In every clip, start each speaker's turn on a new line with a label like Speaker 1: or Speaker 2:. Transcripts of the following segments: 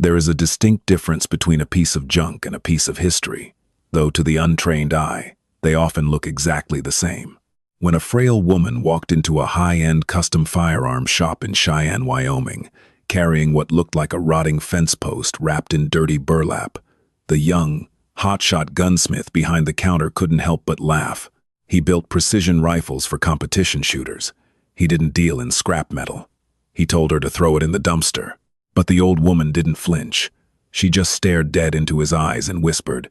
Speaker 1: There is a distinct difference between a piece of junk and a piece of history, though to the untrained eye, they often look exactly the same. When a frail woman walked into a high-end custom firearms shop in Cheyenne, Wyoming, carrying what looked like a rotting fence post wrapped in dirty burlap, the young, hotshot gunsmith behind the counter couldn't help but laugh. He built precision rifles for competition shooters. He didn't deal in scrap metal. He told her to throw it in the dumpster. But the old woman didn't flinch. She just stared dead into his eyes and whispered,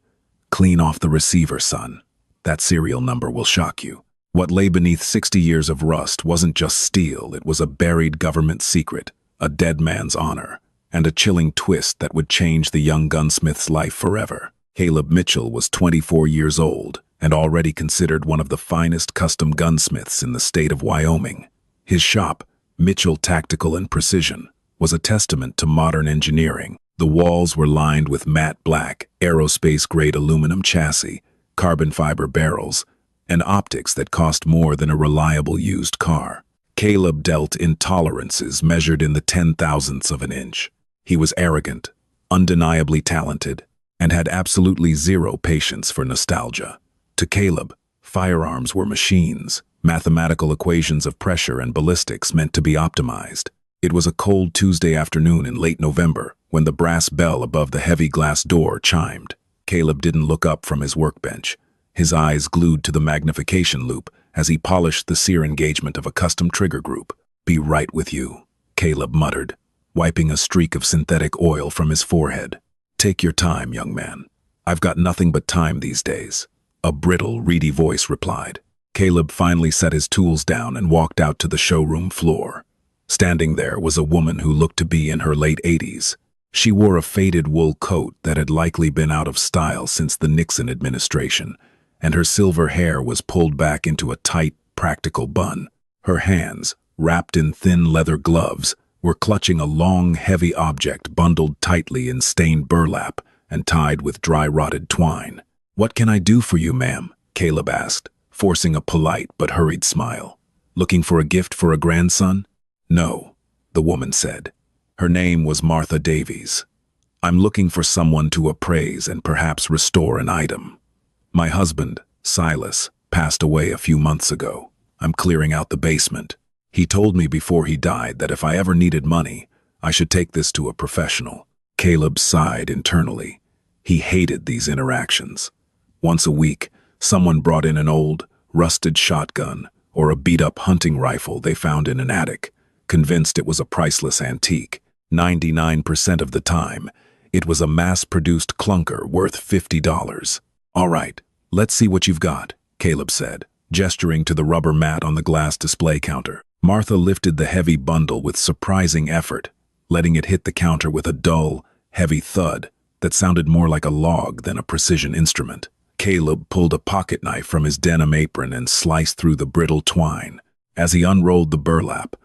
Speaker 1: "Clean off the receiver, son. That serial number will shock you." What lay beneath 60 years of rust wasn't just steel, it was a buried government secret, a dead man's honor, and a chilling twist that would change the young gunsmith's life forever. Caleb Mitchell was 24 years old and already considered one of the finest custom gunsmiths in the state of Wyoming. His shop, Mitchell Tactical and Precision, was a testament to modern engineering. The walls were lined with matte black, aerospace-grade aluminum chassis, carbon fiber barrels, and optics that cost more than a reliable used car. Caleb dealt in tolerances measured in the 10,000ths of an inch. He was arrogant, undeniably talented, and had absolutely zero patience for nostalgia. To Caleb, firearms were machines, mathematical equations of pressure and ballistics meant to be optimized. It was a cold Tuesday afternoon in late November when the brass bell above the heavy glass door chimed. Caleb didn't look up from his workbench, his eyes glued to the magnification loupe as he polished the sear engagement of a custom trigger group. "Be right with you," Caleb muttered, wiping a streak of synthetic oil from his forehead. "Take your time, young man. I've got nothing but time these days," a brittle, reedy voice replied. Caleb finally set his tools down and walked out to the showroom floor. Standing there was a woman who looked to be in her late 80s. She wore a faded wool coat that had likely been out of style since the Nixon administration, and her silver hair was pulled back into a tight, practical bun. Her hands, wrapped in thin leather gloves, were clutching a long, heavy object bundled tightly in stained burlap and tied with dry-rotted twine. "What can I do for you, ma'am?" Caleb asked, forcing a polite but hurried smile. "Looking for a gift for a grandson?" "No," the woman said. Her name was Martha Davies. "I'm looking for someone to appraise and perhaps restore an item. My husband, Silas, passed away a few months ago. I'm clearing out the basement. He told me before he died that if I ever needed money, I should take this to a professional." Caleb sighed internally. He hated these interactions. Once a week, someone brought in an old, rusted shotgun or a beat-up hunting rifle they found in an attic, convinced it was a priceless antique. 99% of the time, it was a mass-produced clunker worth $50. "All right, let's see what you've got," Caleb said, gesturing to the rubber mat on the glass display counter. Martha lifted the heavy bundle with surprising effort, letting it hit the counter with a dull, heavy thud that sounded more like a log than a precision instrument. Caleb pulled a pocket knife from his denim apron and sliced through the brittle twine. As he unrolled the burlap,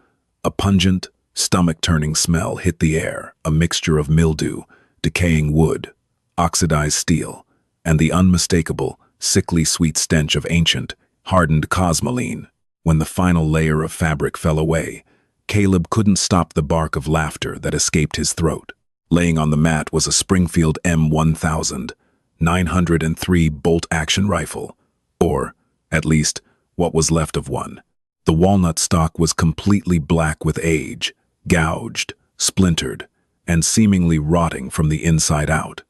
Speaker 1: a pungent, stomach-turning smell hit the air, a mixture of mildew, decaying wood, oxidized steel, and the unmistakable, sickly sweet stench of ancient, hardened cosmoline. When the final layer of fabric fell away, Caleb couldn't stop the bark of laughter that escaped his throat. Laying on the mat was a Springfield M1000 903 bolt-action rifle, or, at least, what was left of one. The walnut stock was completely black with age, gouged, splintered, and seemingly rotting from the inside out.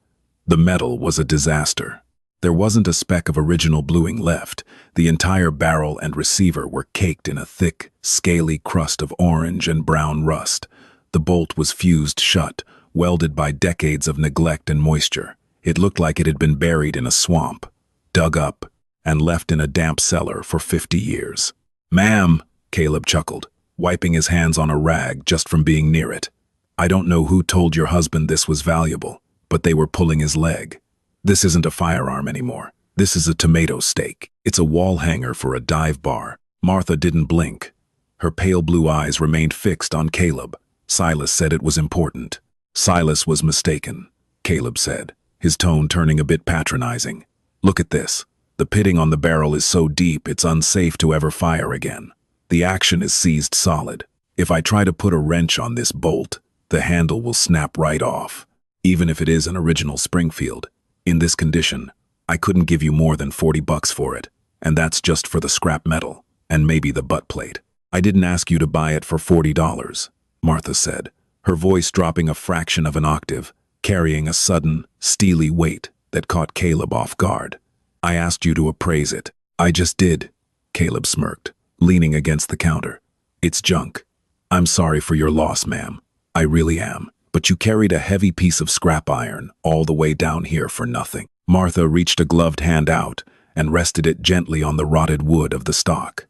Speaker 1: The metal was a disaster. There wasn't a speck of original bluing left. The entire barrel and receiver were caked in a thick, scaly crust of orange and brown rust. The bolt was fused shut, welded by decades of neglect and moisture. It looked like it had been buried in a swamp, dug up, and left in a damp cellar for 50 years. "Ma'am," Caleb chuckled, wiping his hands on a rag just from being near it. "I don't know who told your husband this was valuable, but they were pulling his leg. This isn't a firearm anymore. This is a tomato stake. It's a wall hanger for a dive bar." Martha didn't blink. Her pale blue eyes remained fixed on Caleb. "Silas said it was important." "Silas was mistaken," Caleb said, his tone turning a bit patronizing. "Look at this. The pitting on the barrel is so deep it's unsafe to ever fire again. The action is seized solid. If I try to put a wrench on this bolt, the handle will snap right off. Even if it is an original Springfield, in this condition, I couldn't give you more than $40 for it, and that's just for the scrap metal, and maybe the butt plate. I didn't ask you to buy it for $40, Martha said, her voice dropping a fraction of an octave, carrying a sudden, steely weight that caught Caleb off guard. I asked you to appraise it. I just did, Caleb smirked, leaning against the counter. It's junk. I'm sorry for your loss, ma'am. I really am. But you carried a heavy piece of scrap iron all the way down here for nothing. Martha reached a gloved hand out and rested it gently on the rotted wood of the stock.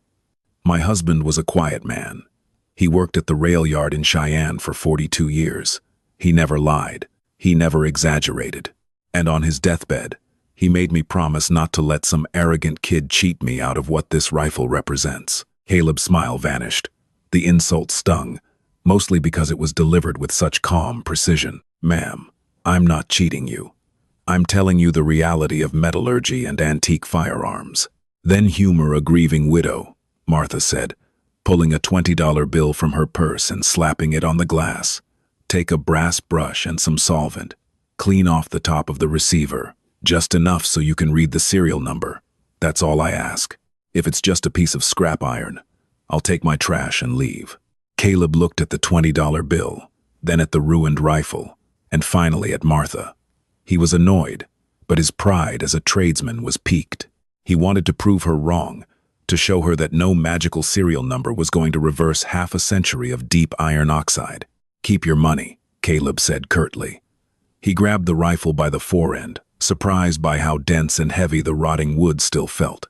Speaker 1: My husband was a quiet man. He worked at the rail yard in Cheyenne for 42 years. He never lied. He never exaggerated. And on his deathbed, he made me promise not to let some arrogant kid cheat me out of what this rifle represents. Caleb's smile vanished. The insult stung, mostly because it was delivered with such calm precision. Ma'am, I'm not cheating you. I'm telling you the reality of metallurgy and antique firearms. Then humor a grieving widow, Martha said, pulling a $20 bill from her purse and slapping it on the glass. Take a brass brush and some solvent. Clean off the top of the receiver, just enough so you can read the serial number. That's all I ask. If it's just a piece of scrap iron, I'll take my trash and leave. Caleb looked at the $20 bill, then at the ruined rifle, and finally at Martha. He was annoyed, but his pride as a tradesman was piqued. He wanted to prove her wrong, to show her that no magical serial number was going to reverse half a century of deep iron oxide. Keep your money, Caleb said curtly. He grabbed the rifle by the forend, surprised by how dense and heavy the rotting wood still felt.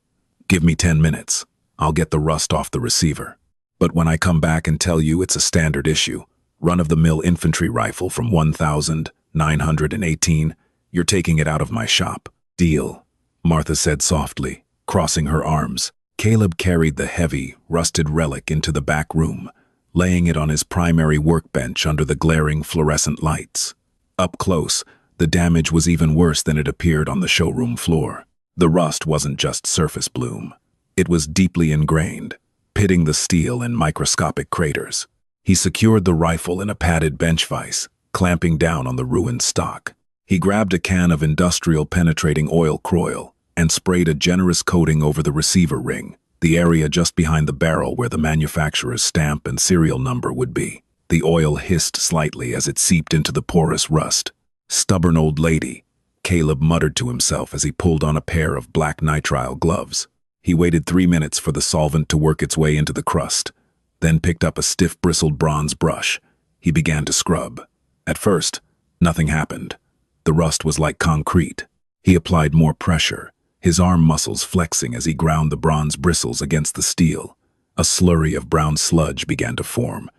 Speaker 1: Give me 10 minutes. I'll get the rust off the receiver. But when I come back and tell you it's a standard issue, run-of-the-mill infantry rifle from 1918, you're taking it out of my shop. Deal, Martha said softly, crossing her arms. Caleb carried the heavy, rusted relic into the back room, laying it on his primary workbench under the glaring fluorescent lights. Up close, the damage was even worse than it appeared on the showroom floor. The rust wasn't just surface bloom. It was deeply ingrained, pitting the steel in microscopic craters. He secured the rifle in a padded bench vise, clamping down on the ruined stock. He grabbed a can of industrial penetrating oil Croil and sprayed a generous coating over the receiver ring, the area just behind the barrel where the manufacturer's stamp and serial number would be. The oil hissed slightly as it seeped into the porous rust. Stubborn old lady, Caleb muttered to himself as he pulled on a pair of black nitrile gloves. He waited 3 minutes for the solvent to work its way into the crust, then picked up a stiff bristled bronze brush. He began to scrub. At first, nothing happened. The rust was like concrete. He applied more pressure, his arm muscles flexing as he ground the bronze bristles against the steel. A slurry of brown sludge began to form.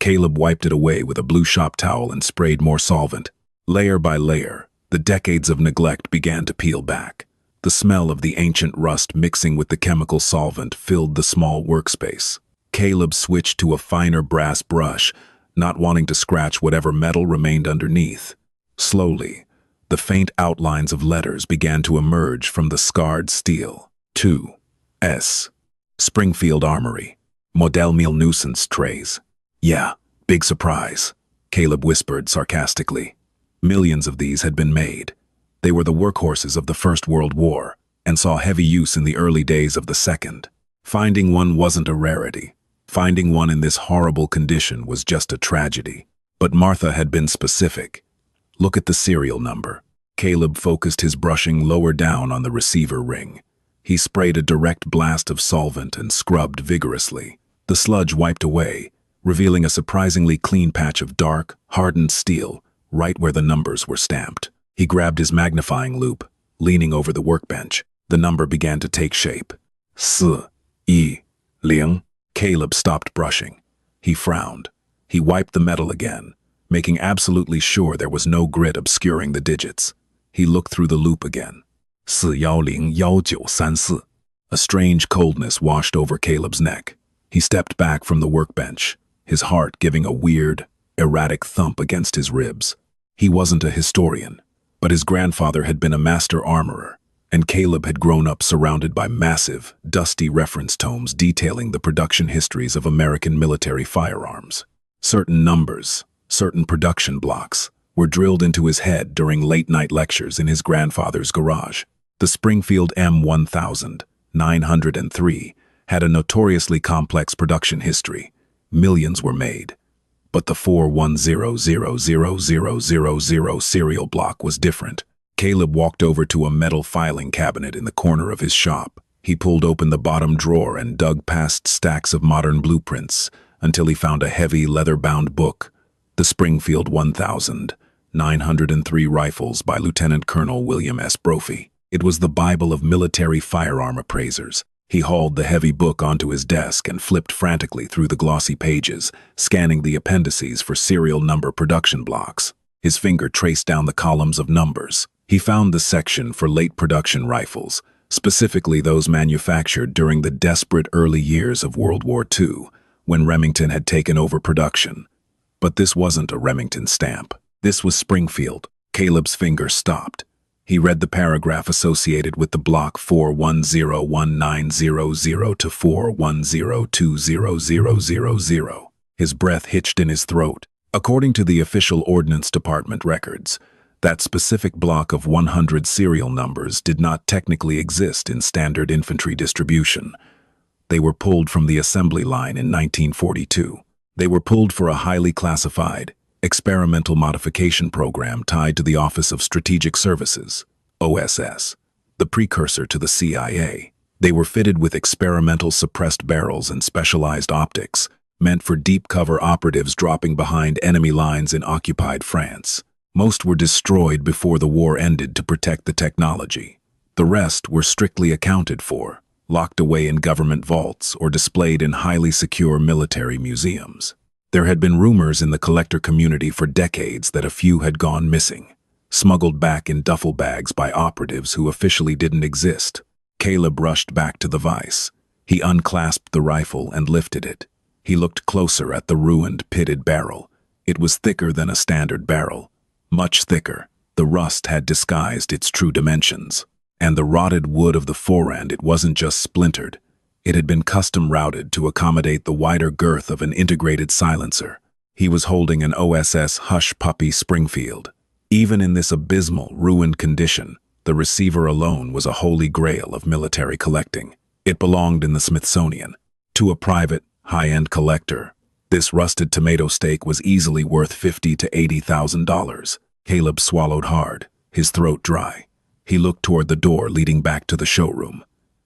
Speaker 1: Caleb wiped it away with a blue shop towel and sprayed more solvent. Layer by layer, the decades of neglect began to peel back. The smell of the ancient rust mixing with the chemical solvent filled the small workspace. Caleb switched to a finer brass brush, not wanting to scratch whatever metal remained underneath. Slowly, the faint outlines of letters began to emerge from the scarred steel. 2S. Springfield Armory. Model Meal Nuisance Trays. Yeah, big surprise, Caleb whispered sarcastically. Millions of these had been made. They were the workhorses of the First World War and saw heavy use in the early days of the Second. Finding one wasn't a rarity. Finding one in this horrible condition was just a tragedy. But Martha had been specific. Look at the serial number. Caleb focused his brushing lower down on the receiver ring. He sprayed a direct blast of solvent and scrubbed vigorously. The sludge wiped away, revealing a surprisingly clean patch of dark, hardened steel right where the numbers were stamped. He grabbed his magnifying loupe, leaning over the workbench. The number began to take shape. 410. Caleb stopped brushing. He frowned. He wiped the metal again, making absolutely sure there was no grit obscuring the digits. He looked through the loupe again. 4101934. A strange coldness washed over Caleb's neck. He stepped back from the workbench, his heart giving a weird, erratic thump against his ribs. He wasn't a historian, but his grandfather had been a master armorer, and Caleb had grown up surrounded by massive, dusty reference tomes detailing the production histories of American military firearms. Certain numbers, certain production blocks, were drilled into his head during late-night lectures in his grandfather's garage. The Springfield M1903 had a notoriously complex production history. Millions were made. But the 4100000 serial block was different. Caleb walked over to a metal filing cabinet in the corner of his shop. He pulled open the bottom drawer and dug past stacks of modern blueprints until he found a heavy, leather-bound book, The Springfield 1903 Rifles by Lieutenant Colonel William S. Brophy. It was the Bible of military firearm appraisers. He hauled the heavy book onto his desk and flipped frantically through the glossy pages, scanning the appendices for serial number production blocks. His finger traced down the columns of numbers. He found the section for late production rifles, specifically those manufactured during the desperate early years of World War II, when Remington had taken over production. But this wasn't a Remington stamp. This was Springfield. Caleb's finger stopped. He read the paragraph associated with the block 4101900 to 4102000. His breath hitched in his throat. According to the official Ordnance Department records, that specific block of 100 serial numbers did not technically exist in standard infantry distribution. They were pulled from the assembly line in 1942. They were pulled for a highly classified, experimental modification program tied to the Office of Strategic Services, OSS, the precursor to the CIA. They were fitted with experimental suppressed barrels and specialized optics, meant for deep cover operatives dropping behind enemy lines in occupied France. Most were destroyed before the war ended to protect the technology. The rest were strictly accounted for, locked away in government vaults or displayed in highly secure military museums. There had been rumors in the collector community for decades that a few had gone missing, smuggled back in duffel bags by operatives who officially didn't exist. Caleb rushed back to the vise. He unclasped the rifle and lifted it. He looked closer at the ruined, pitted barrel. It was thicker than a standard barrel. Much thicker. The rust had disguised its true dimensions. And the rotted wood of the forend, it wasn't just splintered. It had been custom routed to accommodate the wider girth of an integrated silencer. He was holding an OSS Hush Puppy Springfield. Even in this abysmal, ruined condition, the receiver alone was a holy grail of military collecting. It belonged in the Smithsonian. To a private, high-end collector, this rusted tomato steak was easily worth $50,000 to $80,000. Caleb swallowed hard, his throat dry. He looked toward the door leading back to the showroom.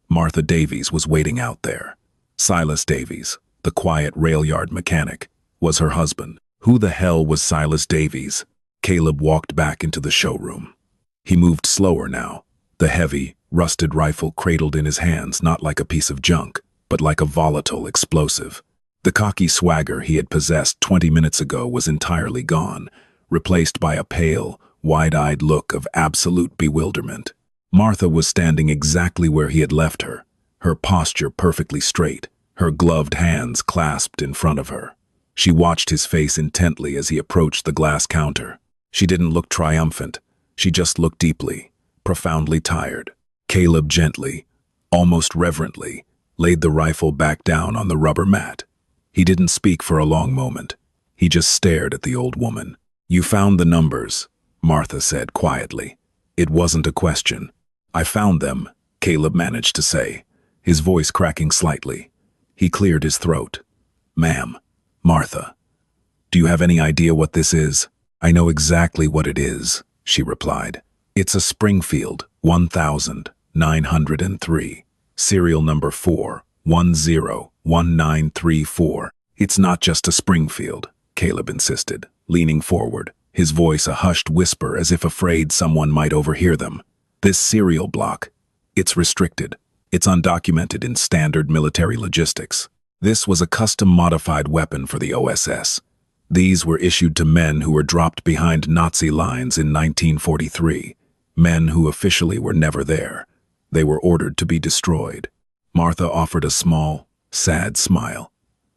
Speaker 1: Martha Davies was waiting out there. Silas Davies, the quiet rail yard mechanic, was her husband. Who the hell was Silas Davies? Caleb walked back into the showroom. He moved slower now, the heavy, rusted rifle cradled in his hands not like a piece of junk, but like a volatile explosive. The cocky swagger he had possessed 20 minutes ago was entirely gone, replaced by a pale, wide-eyed look of absolute bewilderment. Martha was standing exactly where he had left her, her posture perfectly straight, her gloved hands clasped in front of her. She watched his face intently as he approached the glass counter. She didn't look triumphant. She just looked deeply, profoundly tired. Caleb gently, almost reverently, laid the rifle back down on the rubber mat. He didn't speak for a long moment. He just stared at the old woman. "You found the numbers," Martha said quietly. It wasn't a question. "I found them," Caleb managed to say, his voice cracking slightly. He cleared his throat. "Ma'am, Martha, do you have any idea what this is?" "I know exactly what it is," she replied. "It's a Springfield 1903, serial number 4101934. It's not just a Springfield," Caleb insisted, leaning forward, his voice a hushed whisper as if afraid someone might overhear them. "This serial block, it's restricted. It's undocumented in standard military logistics. This was a custom-modified weapon for the OSS. These were issued to men who were dropped behind Nazi lines in 1943, men who officially were never there. They were ordered to be destroyed." Martha offered a small, sad smile.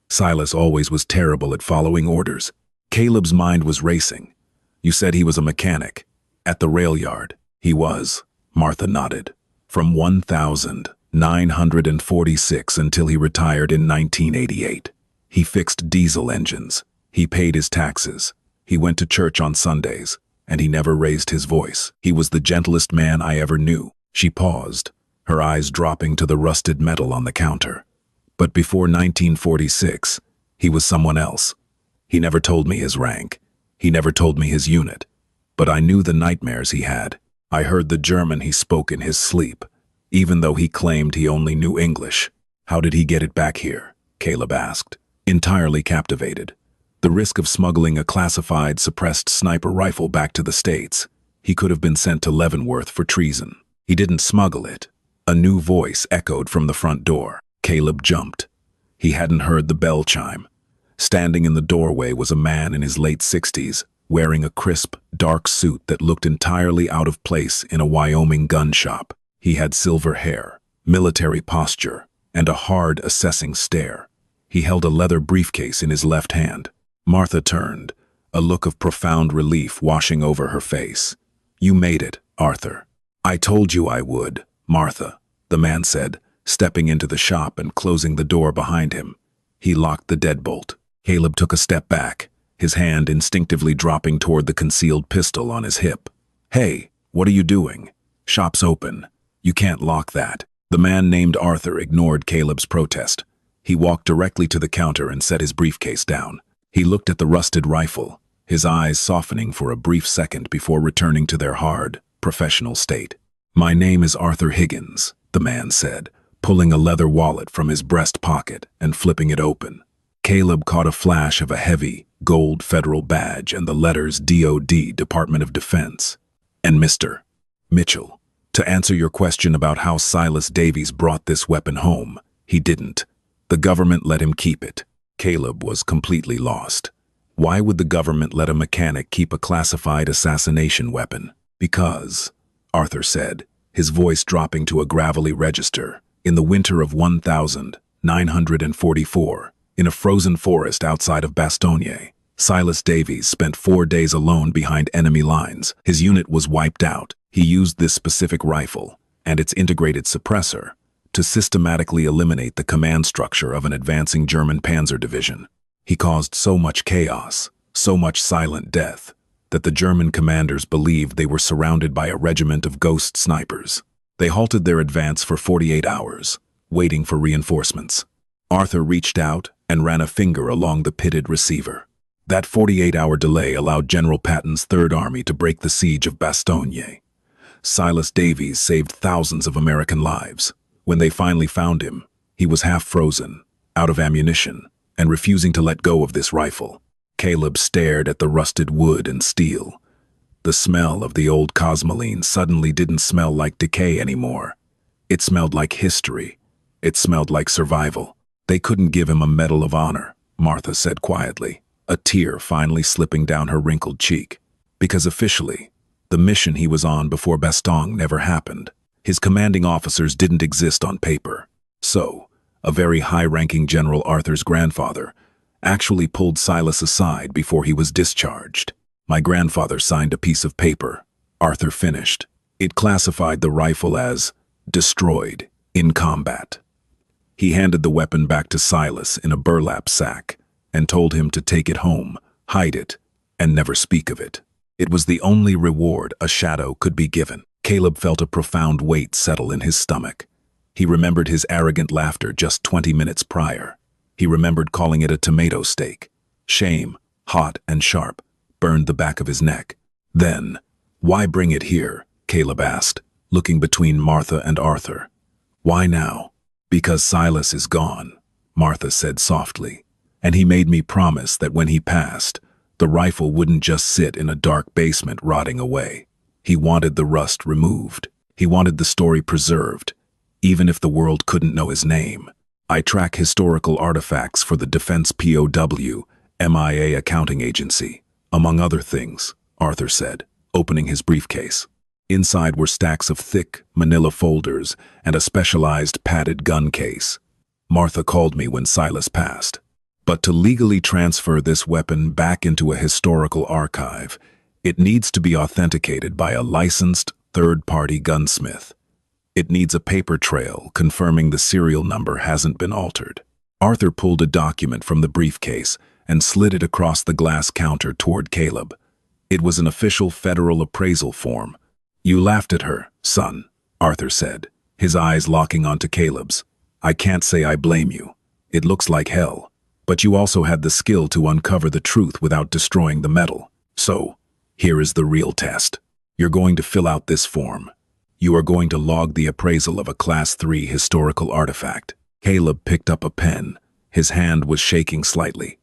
Speaker 1: Silas always was terrible at following orders. Caleb's mind was racing. "You said he was a mechanic. At the rail yard." "He was," Martha nodded. "From 1946 until he retired in 1988. He fixed diesel engines. He paid his taxes. He went to church on Sundays, and he never raised his voice. He was the gentlest man I ever knew. She paused, her eyes dropping to the rusted metal on the counter. But before 1946, he was someone else. He never told me his rank. He never told me his unit. But I knew the nightmares he had. I heard the German he spoke in his sleep, even though he claimed he only knew English. How did he get it back here? Caleb asked, entirely captivated. The risk of smuggling a classified, suppressed sniper rifle back to the States. He could have been sent to Leavenworth for treason. He didn't smuggle it. A new voice echoed from the front door. Caleb jumped. He hadn't heard the bell chime. Standing in the doorway was a man in his late 60s, wearing a crisp, dark suit that looked entirely out of place in a Wyoming gun shop. He had silver hair, military posture, and a hard, assessing stare. He held a leather briefcase in his left hand. Martha turned, a look of profound relief washing over her face. "You made it, Arthur." "I told you I would, Martha," the man said, stepping into the shop and closing the door behind him. He locked the deadbolt. Caleb took a step back, his hand instinctively dropping toward the concealed pistol on his hip. "Hey, what are you doing? Shop's open. You can't lock that." The man named Arthur ignored Caleb's protest. He walked directly to the counter and set his briefcase down. He looked at the rusted rifle, his eyes softening for a brief second before returning to their hard, professional state. "My name is Arthur Higgins," the man said, pulling a leather wallet from his breast pocket and flipping it open. Caleb caught a flash of a heavy, gold federal badge and the letters DOD, Department of Defense. "And Mr. Mitchell, to answer your question about how Silas Davies brought this weapon home, he didn't. The government let him keep it." Caleb was completely lost. Why would the government let a mechanic keep a classified assassination weapon? "Because," Arthur said, his voice dropping to a gravelly register, "in the winter of 1944, in a frozen forest outside of Bastogne, Silas Davies spent 4 days alone behind enemy lines. His unit was wiped out. He used this specific rifle, and its integrated suppressor, to systematically eliminate the command structure of an advancing German panzer division. He caused so much chaos, so much silent death, that the German commanders believed they were surrounded by a regiment of ghost snipers. They halted their advance for 48 hours, waiting for reinforcements." Arthur reached out and ran a finger along the pitted receiver. That 48-hour delay allowed General Patton's Third Army to break the siege of Bastogne. Silas Davies saved thousands of American lives. When they finally found him, he was half frozen, out of ammunition, and refusing to let go of this rifle. Caleb stared at the rusted wood and steel. The smell of the old Cosmoline suddenly didn't smell like decay anymore. It smelled like history. It smelled like survival. "They couldn't give him a Medal of Honor," Martha said quietly, a tear finally slipping down her wrinkled cheek. "Because officially, the mission he was on before Bastogne never happened. His commanding officers didn't exist on paper. So, a very high-ranking General, Arthur's grandfather, actually pulled Silas aside before he was discharged. My grandfather signed a piece of paper," Arthur finished. "It classified the rifle as destroyed in combat." He handed the weapon back to Silas in a burlap sack and told him to take it home, hide it, and never speak of it. It was the only reward a shadow could be given. Caleb felt a profound weight settle in his stomach. He remembered his arrogant laughter just 20 minutes prior. He remembered calling it a tomato steak. Shame, hot and sharp, burned the back of his neck. Then, "Why bring it here?" Caleb asked, looking between Martha and Arthur. "Why now?" "Because Silas is gone," Martha said softly, "and he made me promise that when he passed, the rifle wouldn't just sit in a dark basement rotting away. He wanted the rust removed. He wanted the story preserved, even if the world couldn't know his name. I track historical artifacts for the Defense POW, MIA accounting agency, among other things," Arthur said, opening his briefcase. Inside were stacks of thick, manila folders and a specialized padded gun case. "Martha called me when Silas passed. But to legally transfer this weapon back into a historical archive, it needs to be authenticated by a licensed third-party gunsmith. It needs a paper trail confirming the serial number hasn't been altered." Arthur pulled a document from the briefcase and slid it across the glass counter toward Caleb. It was an official federal appraisal form. "You laughed at her, son," Arthur said, his eyes locking onto Caleb's. "I can't say I blame you. It looks like hell. But you also had the skill to uncover the truth without destroying the metal. So, here is the real test. You're going to fill out this form. You are going to log the appraisal of a Class 3 historical artifact." Caleb picked up a pen. His hand was shaking slightly.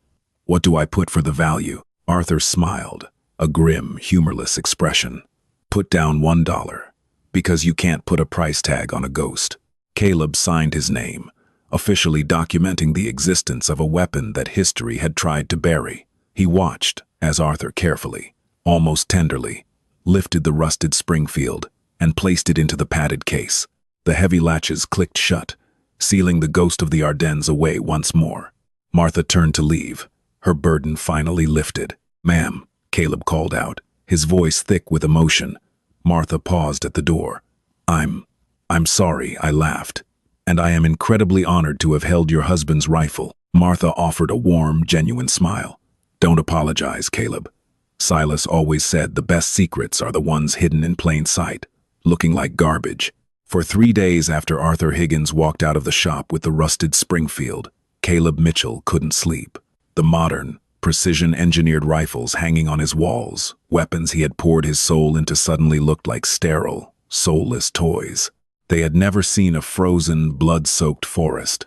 Speaker 1: "What do I put for the value?" Arthur smiled, a grim, humorless expression. "Put down $1, because you can't put a price tag on a ghost." Caleb signed his name, officially documenting the existence of a weapon that history had tried to bury. He watched as Arthur carefully, almost tenderly, lifted the rusted Springfield and placed it into the padded case. The heavy latches clicked shut, sealing the ghost of the Ardennes away once more. Martha turned to leave, her burden finally lifted. "Ma'am," Caleb called out, his voice thick with emotion. Martha paused at the door. I'm sorry," I laughed. "And I am incredibly honored to have held your husband's rifle." Martha offered a warm, genuine smile. "Don't apologize, Caleb. Silas always said the best secrets are the ones hidden in plain sight, looking like garbage." For 3 days after Arthur Higgins walked out of the shop with the rusted Springfield, Caleb Mitchell couldn't sleep. The modern, precision-engineered rifles hanging on his walls, weapons he had poured his soul into, suddenly looked like sterile, soulless toys. They had never seen a frozen, blood-soaked forest.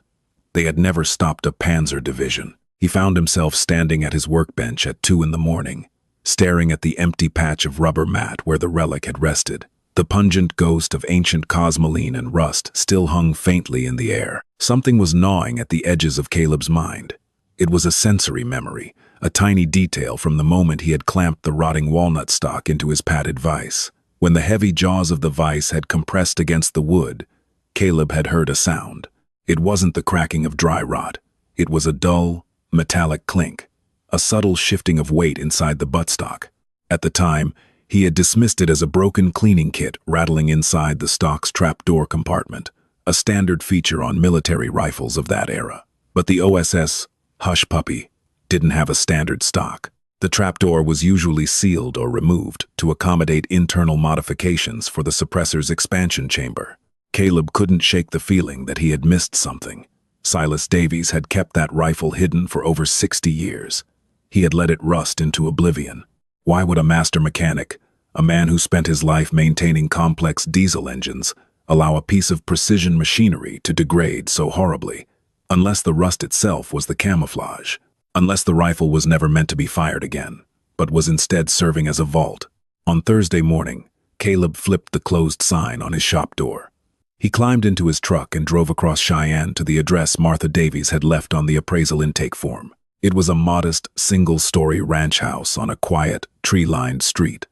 Speaker 1: They had never stopped a panzer division. He found himself standing at his workbench at 2 in the morning, staring at the empty patch of rubber mat where the relic had rested. The pungent ghost of ancient cosmoline and rust still hung faintly in the air. Something was gnawing at the edges of Caleb's mind. It was a sensory memory, a tiny detail from the moment he had clamped the rotting walnut stalk into his padded vise. When the heavy jaws of the vise had compressed against the wood, Caleb had heard a sound. It wasn't the cracking of dry rot. It was a dull, metallic clink, a subtle shifting of weight inside the buttstock. At the time, he had dismissed it as a broken cleaning kit rattling inside the stock's trapdoor compartment, a standard feature on military rifles of that era. But the OSS Hush Puppy didn't have a standard stock. The trapdoor was usually sealed or removed to accommodate internal modifications for the suppressor's expansion chamber. Caleb couldn't shake the feeling that he had missed something. Silas Davies had kept that rifle hidden for over 60 years. He had let it rust into oblivion. Why would a master mechanic, a man who spent his life maintaining complex diesel engines, allow a piece of precision machinery to degrade so horribly? Unless the rust itself was the camouflage. Unless the rifle was never meant to be fired again, but was instead serving as a vault. On Thursday morning, Caleb flipped the closed sign on his shop door. He climbed into his truck and drove across Cheyenne to the address Martha Davies had left on the appraisal intake form. It was a modest, single-story ranch house on a quiet, tree-lined street.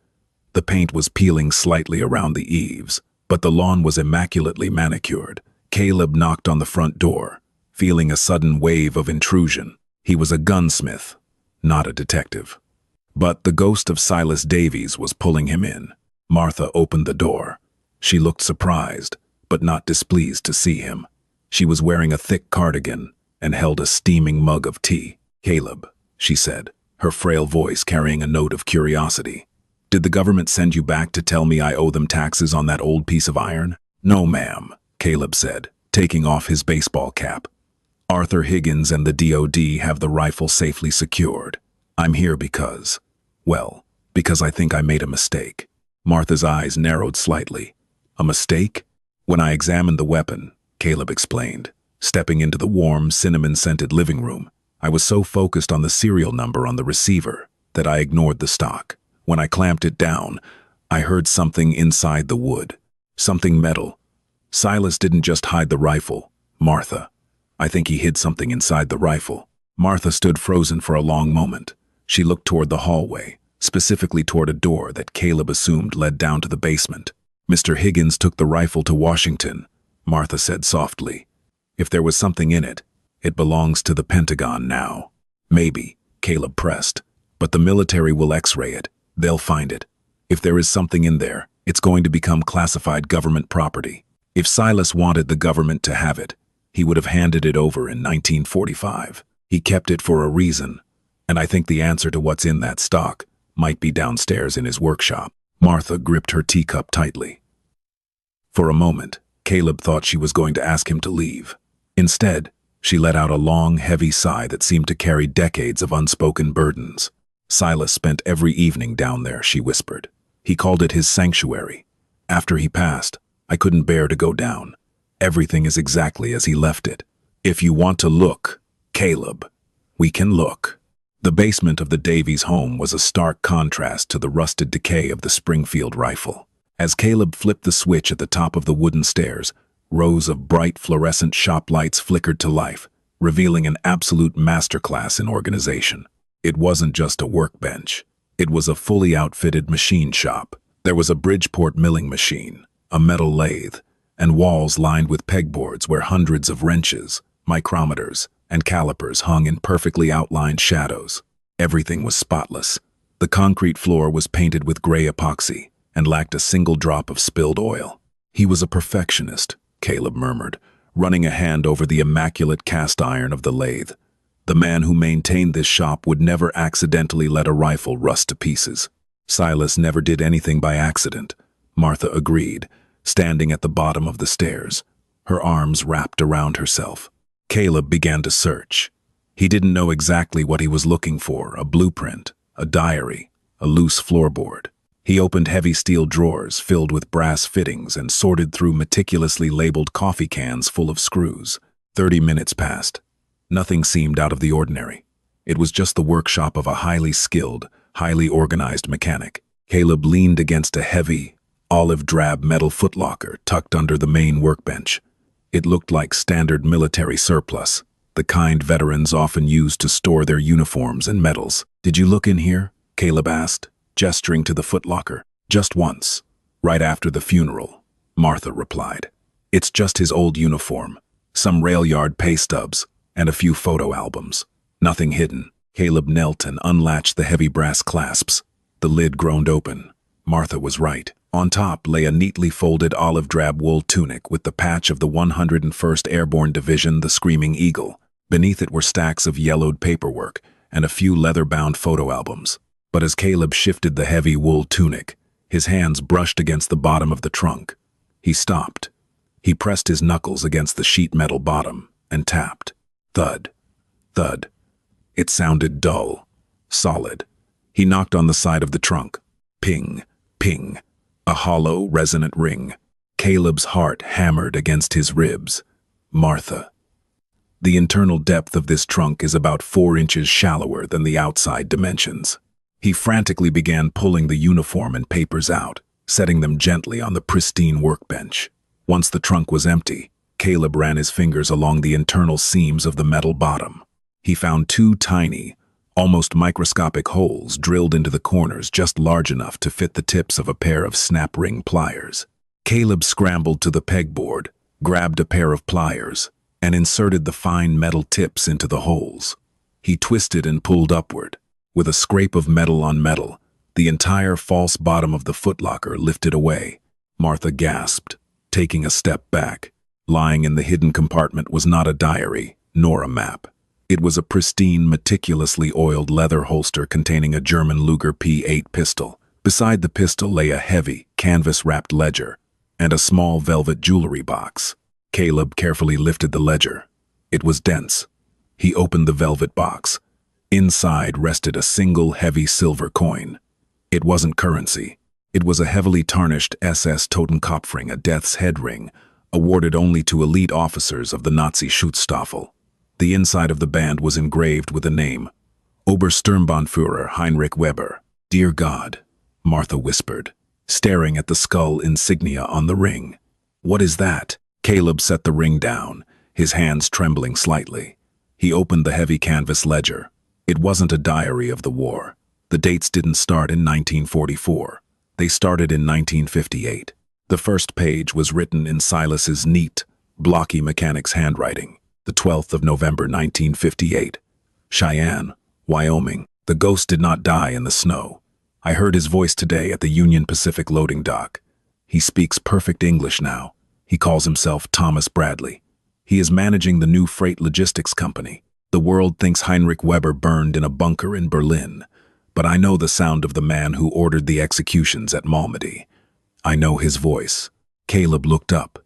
Speaker 1: The paint was peeling slightly around the eaves, but the lawn was immaculately manicured. Caleb knocked on the front door, feeling a sudden wave of intrusion. He was a gunsmith, not a detective. But the ghost of Silas Davies was pulling him in. Martha opened the door. She looked surprised, but not displeased to see him. She was wearing a thick cardigan and held a steaming mug of tea. "Caleb," she said, her frail voice carrying a note of curiosity. "Did the government send you back to tell me I owe them taxes on that old piece of iron?" "No, ma'am," Caleb said, taking off his baseball cap. "Arthur Higgins and the DOD have the rifle safely secured. I'm here because I think I made a mistake." Martha's eyes narrowed slightly. "A mistake?" "When I examined the weapon," Caleb explained, stepping into the warm, cinnamon-scented living room, "I was so focused on the serial number on the receiver that I ignored the stock. When I clamped it down, I heard something inside the wood. Something metal. Silas didn't just hide the rifle, Martha. I think he hid something inside the rifle." Martha stood frozen for a long moment. She looked toward the hallway, specifically toward a door that Caleb assumed led down to the basement. "Mr. Higgins took the rifle to Washington," Martha said softly. "If there was something in it, it belongs to the Pentagon now." "Maybe," Caleb pressed, "but the military will X-ray it. They'll find it. If there is something in there, it's going to become classified government property. If Silas wanted the government to have it, he would have handed it over in 1945. He kept it for a reason, And I think the answer to what's in that stock might be downstairs in his workshop. Martha gripped her teacup tightly. For a moment, Caleb thought she was going to ask him to leave. Instead, she let out a long, heavy sigh that seemed to carry decades of unspoken burdens. Silas spent every evening down there, she whispered. He called it his sanctuary. After he passed, I couldn't bear to go down. Everything is exactly as he left it. If you want to look, Caleb, we can look. The basement of the Davies home was a stark contrast to the rusted decay of the Springfield rifle. As Caleb flipped the switch at the top of the wooden stairs, rows of bright fluorescent shop lights flickered to life, revealing an absolute masterclass in organization. It wasn't just a workbench. It was a fully outfitted machine shop. There was a Bridgeport milling machine, a metal lathe, and walls lined with pegboards where hundreds of wrenches, micrometers, and calipers hung in perfectly outlined shadows. Everything was spotless. The concrete floor was painted with gray epoxy and lacked a single drop of spilled oil. He was a perfectionist, Caleb murmured, running a hand over the immaculate cast iron of the lathe. The man who maintained this shop would never accidentally let a rifle rust to pieces. Silas never did anything by accident, Martha agreed, standing at the bottom of the stairs, her arms wrapped around herself. Caleb began to search. He didn't know exactly what he was looking for, a blueprint, a diary, a loose floorboard. He opened heavy steel drawers filled with brass fittings and sorted through meticulously labeled coffee cans full of screws. 30 minutes passed. Nothing seemed out of the ordinary. It was just the workshop of a highly skilled, highly organized mechanic. Caleb leaned against a heavy, olive-drab metal footlocker tucked under the main workbench. It looked like standard military surplus, the kind veterans often used to store their uniforms and medals. "Did you look in here?" Caleb asked, gesturing to the footlocker. "Just once, right after the funeral," Martha replied. "It's just his old uniform, some rail yard pay stubs, and a few photo albums. Nothing hidden." Caleb knelt and unlatched the heavy brass clasps. The lid groaned open. Martha was right. On top lay a neatly folded olive-drab wool tunic with the patch of the 101st Airborne Division, the Screaming Eagle. Beneath it were stacks of yellowed paperwork and a few leather-bound photo albums. But as Caleb shifted the heavy wool tunic, his hands brushed against the bottom of the trunk. He stopped. He pressed his knuckles against the sheet metal bottom and tapped. Thud. Thud. It sounded dull, solid. He knocked on the side of the trunk. Ping, ping. A hollow, resonant ring. Caleb's heart hammered against his ribs. Martha. The internal depth of this trunk is about 4 inches shallower than the outside dimensions. He frantically began pulling the uniform and papers out, setting them gently on the pristine workbench. Once the trunk was empty, Caleb ran his fingers along the internal seams of the metal bottom. He found 2 tiny, almost microscopic holes drilled into the corners just large enough to fit the tips of a pair of snap ring pliers. Caleb scrambled to the pegboard, grabbed a pair of pliers, and inserted the fine metal tips into the holes. He twisted and pulled upward. With a scrape of metal on metal, the entire false bottom of the footlocker lifted away. Martha gasped, taking a step back. Lying in the hidden compartment was not a diary, nor a map. It was a pristine, meticulously oiled leather holster containing a German Luger P8 pistol. Beside the pistol lay a heavy, canvas-wrapped ledger and a small velvet jewelry box. Caleb carefully lifted the ledger. It was dense. He opened the velvet box. Inside rested a single heavy silver coin. It wasn't currency. It was a heavily tarnished SS Totenkopfring, a death's head ring, awarded only to elite officers of the Nazi Schutzstaffel. The inside of the band was engraved with a name, Obersturmbannführer Heinrich Weber. "Dear God," Martha whispered, staring at the skull insignia on the ring. "What is that?" Caleb set the ring down, his hands trembling slightly. He opened the heavy canvas ledger. It wasn't a diary of the war. The dates didn't start in 1944. They started in 1958. The first page was written in Silas's neat, blocky mechanic's handwriting. The 12th of November, 1958. Cheyenne, Wyoming. The ghost did not die in the snow. I heard his voice today at the Union Pacific loading dock. He speaks perfect English now. He calls himself Thomas Bradley. He is managing the new freight logistics company. The world thinks Heinrich Weber burned in a bunker in Berlin, but I know the sound of the man who ordered the executions at Malmedy. I know his voice. Caleb looked up,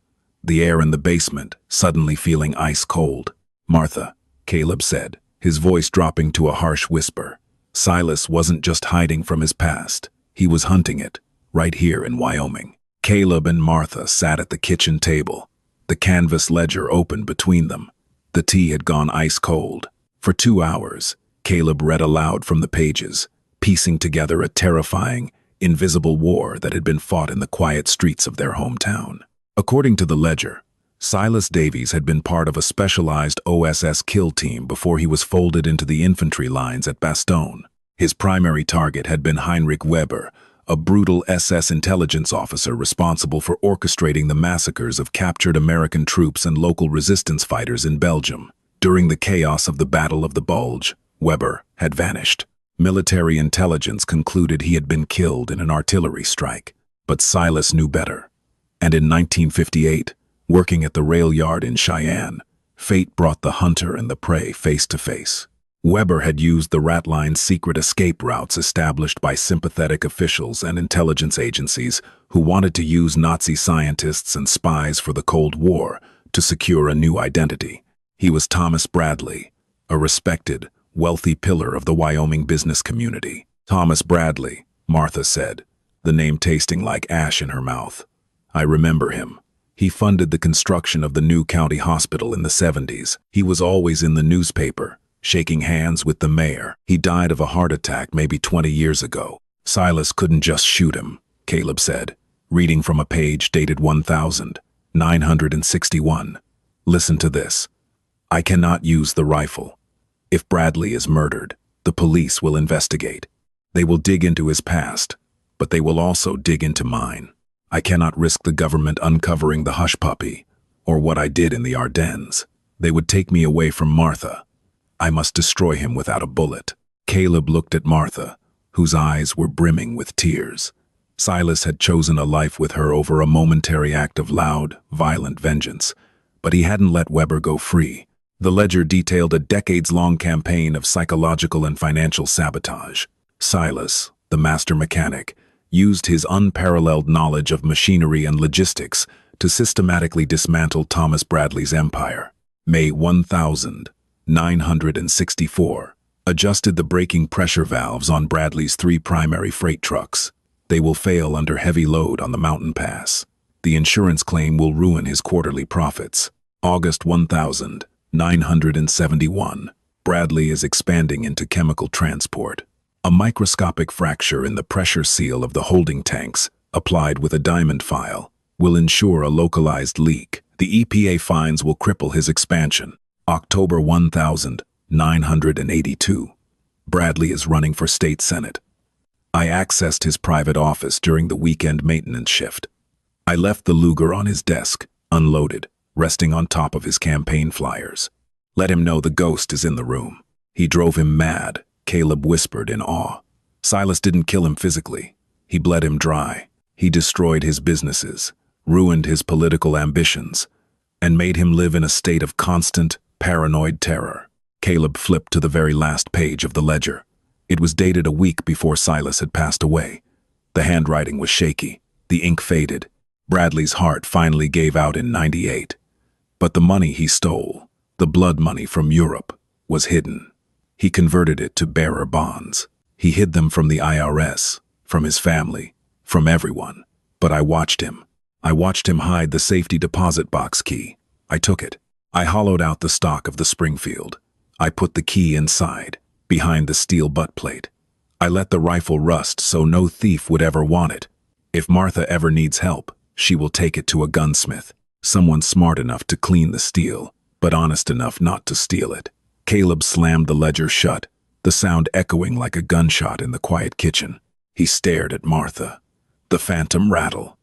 Speaker 1: the air in the basement suddenly feeling ice cold. "Martha," Caleb said, his voice dropping to a harsh whisper. Silas wasn't just hiding from his past. He was hunting it, right here in Wyoming. Caleb and Martha sat at the kitchen table, the canvas ledger open between them. The tea had gone ice cold. For 2 hours, Caleb read aloud from the pages, piecing together a terrifying, invisible war that had been fought in the quiet streets of their hometown. According to the ledger, Silas Davies had been part of a specialized OSS kill team before he was folded into the infantry lines at Bastogne. His primary target had been Heinrich Weber, a brutal SS intelligence officer responsible for orchestrating the massacres of captured American troops and local resistance fighters in Belgium. During the chaos of the Battle of the Bulge, Weber had vanished. Military intelligence concluded he had been killed in an artillery strike, but Silas knew better. And in 1958, working at the rail yard in Cheyenne, fate brought the hunter and the prey face to face. Weber had used the Ratline's secret escape routes established by sympathetic officials and intelligence agencies who wanted to use Nazi scientists and spies for the Cold War to secure a new identity. He was Thomas Bradley, a respected, wealthy pillar of the Wyoming business community. "Thomas Bradley," Martha said, the name tasting like ash in her mouth. "I remember him. He funded the construction of the new county hospital in the 70s. He was always in the newspaper, shaking hands with the mayor. He died of a heart attack maybe 20 years ago." "Silas couldn't just shoot him," Caleb said, reading from a page dated 1961. "Listen to this. I cannot use the rifle. If Bradley is murdered, the police will investigate. They will dig into his past, but they will also dig into mine. I cannot risk the government uncovering the hush puppy, or what I did in the Ardennes. They would take me away from Martha. I must destroy him without a bullet." Caleb looked at Martha, whose eyes were brimming with tears. Silas had chosen a life with her over a momentary act of loud, violent vengeance, but he hadn't let Weber go free. The ledger detailed a decades-long campaign of psychological and financial sabotage. Silas, the master mechanic, used his unparalleled knowledge of machinery and logistics to systematically dismantle Thomas Bradley's empire. May 1964 adjusted the braking pressure valves on Bradley's 3 primary freight trucks. They will fail under heavy load on the mountain pass. The insurance claim will ruin his quarterly profits. August 1971. Bradley is expanding into chemical transport. A microscopic fracture in the pressure seal of the holding tanks, applied with a diamond file, will ensure a localized leak. The EPA fines will cripple his expansion. October 1982. Bradley is running for state senate. I accessed his private office during the weekend maintenance shift. I left the Luger on his desk, unloaded, resting on top of his campaign flyers. "Let him know the ghost is in the room." "He drove him mad," Caleb whispered in awe. "Silas didn't kill him physically. He bled him dry. He destroyed his businesses, ruined his political ambitions, and made him live in a state of constant, paranoid terror." Caleb flipped to the very last page of the ledger. It was dated a week before Silas had passed away. The handwriting was shaky. The ink faded. Bradley's heart finally gave out in 98. But the money he stole, the blood money from Europe, was hidden. He converted it to bearer bonds. He hid them from the IRS, from his family, from everyone. But I watched him. I watched him hide the safety deposit box key. I took it. I hollowed out the stock of the Springfield. I put the key inside, behind the steel butt plate. I let the rifle rust so no thief would ever want it. If Martha ever needs help, she will take it to a gunsmith, someone smart enough to clean the steel, but honest enough not to steal it. Caleb slammed the ledger shut, the sound echoing like a gunshot in the quiet kitchen. He stared at Martha. The phantom rattle,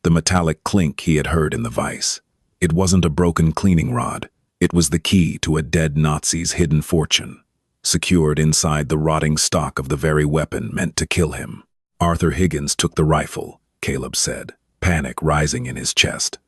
Speaker 1: the metallic clink he had heard in the vise. It wasn't a broken cleaning rod. It was the key to a dead Nazi's hidden fortune, secured inside the rotting stock of the very weapon meant to kill him. "Arthur Higgins took the rifle," Caleb said, panic rising in his chest.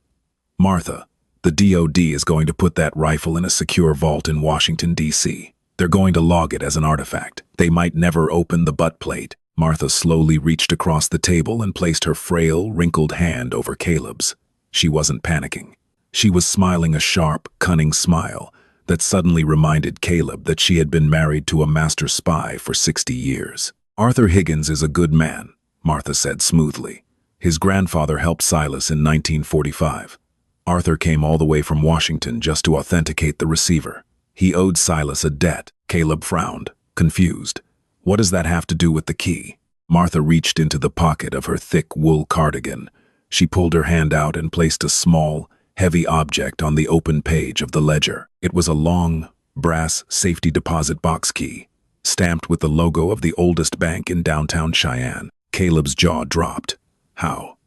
Speaker 1: "Martha, The DOD is going to put that rifle in a secure vault in Washington, D.C. They're going to log it as an artifact. They might never open the butt plate. Martha slowly reached across the table and placed her frail, wrinkled hand over Caleb's. She wasn't panicking. She was smiling a sharp, cunning smile that suddenly reminded Caleb that she had been married to a master spy for 60 years. Arthur Higgins is a good man, Martha said smoothly. His grandfather helped Silas in 1945. Arthur came all the way from Washington just to authenticate the receiver. He owed Silas a debt. Caleb frowned, confused. What does that have to do with the key? Martha reached into the pocket of her thick wool cardigan. She pulled her hand out and placed a small, heavy object on the open page of the ledger. It was a long, brass safety deposit box key, stamped with the logo of the oldest bank in downtown Cheyenne. Caleb's jaw dropped. How?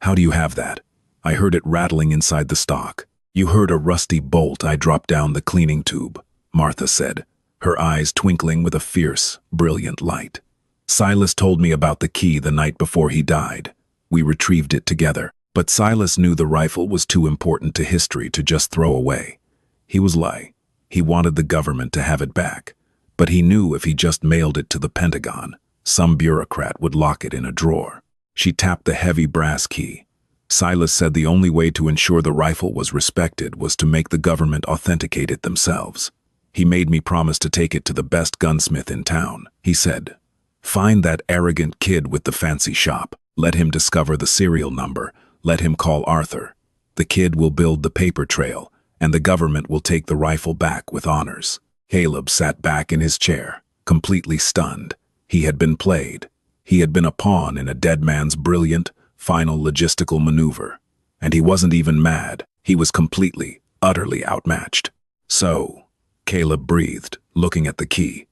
Speaker 1: How do you have that? I heard it rattling inside the stock. You heard a rusty bolt I dropped down the cleaning tube, Martha said, her eyes twinkling with a fierce, brilliant light. Silas told me about the key the night before he died. We retrieved it together, but Silas knew the rifle was too important to history to just throw away. He was lying. He wanted the government to have it back, but he knew if he just mailed it to the Pentagon, some bureaucrat would lock it in a drawer. She tapped the heavy brass key. Silas said the only way to ensure the rifle was respected was to make the government authenticate it themselves. He made me promise to take it to the best gunsmith in town. He said, "Find that arrogant kid with the fancy shop. Let him discover the serial number. Let him call Arthur. The kid will build the paper trail, and the government will take the rifle back with honors." Caleb sat back in his chair, completely stunned. He had been played. He had been a pawn in a dead man's brilliant, final logistical maneuver. And he wasn't even mad. He was completely, utterly outmatched. "So," Caleb breathed, looking at the key.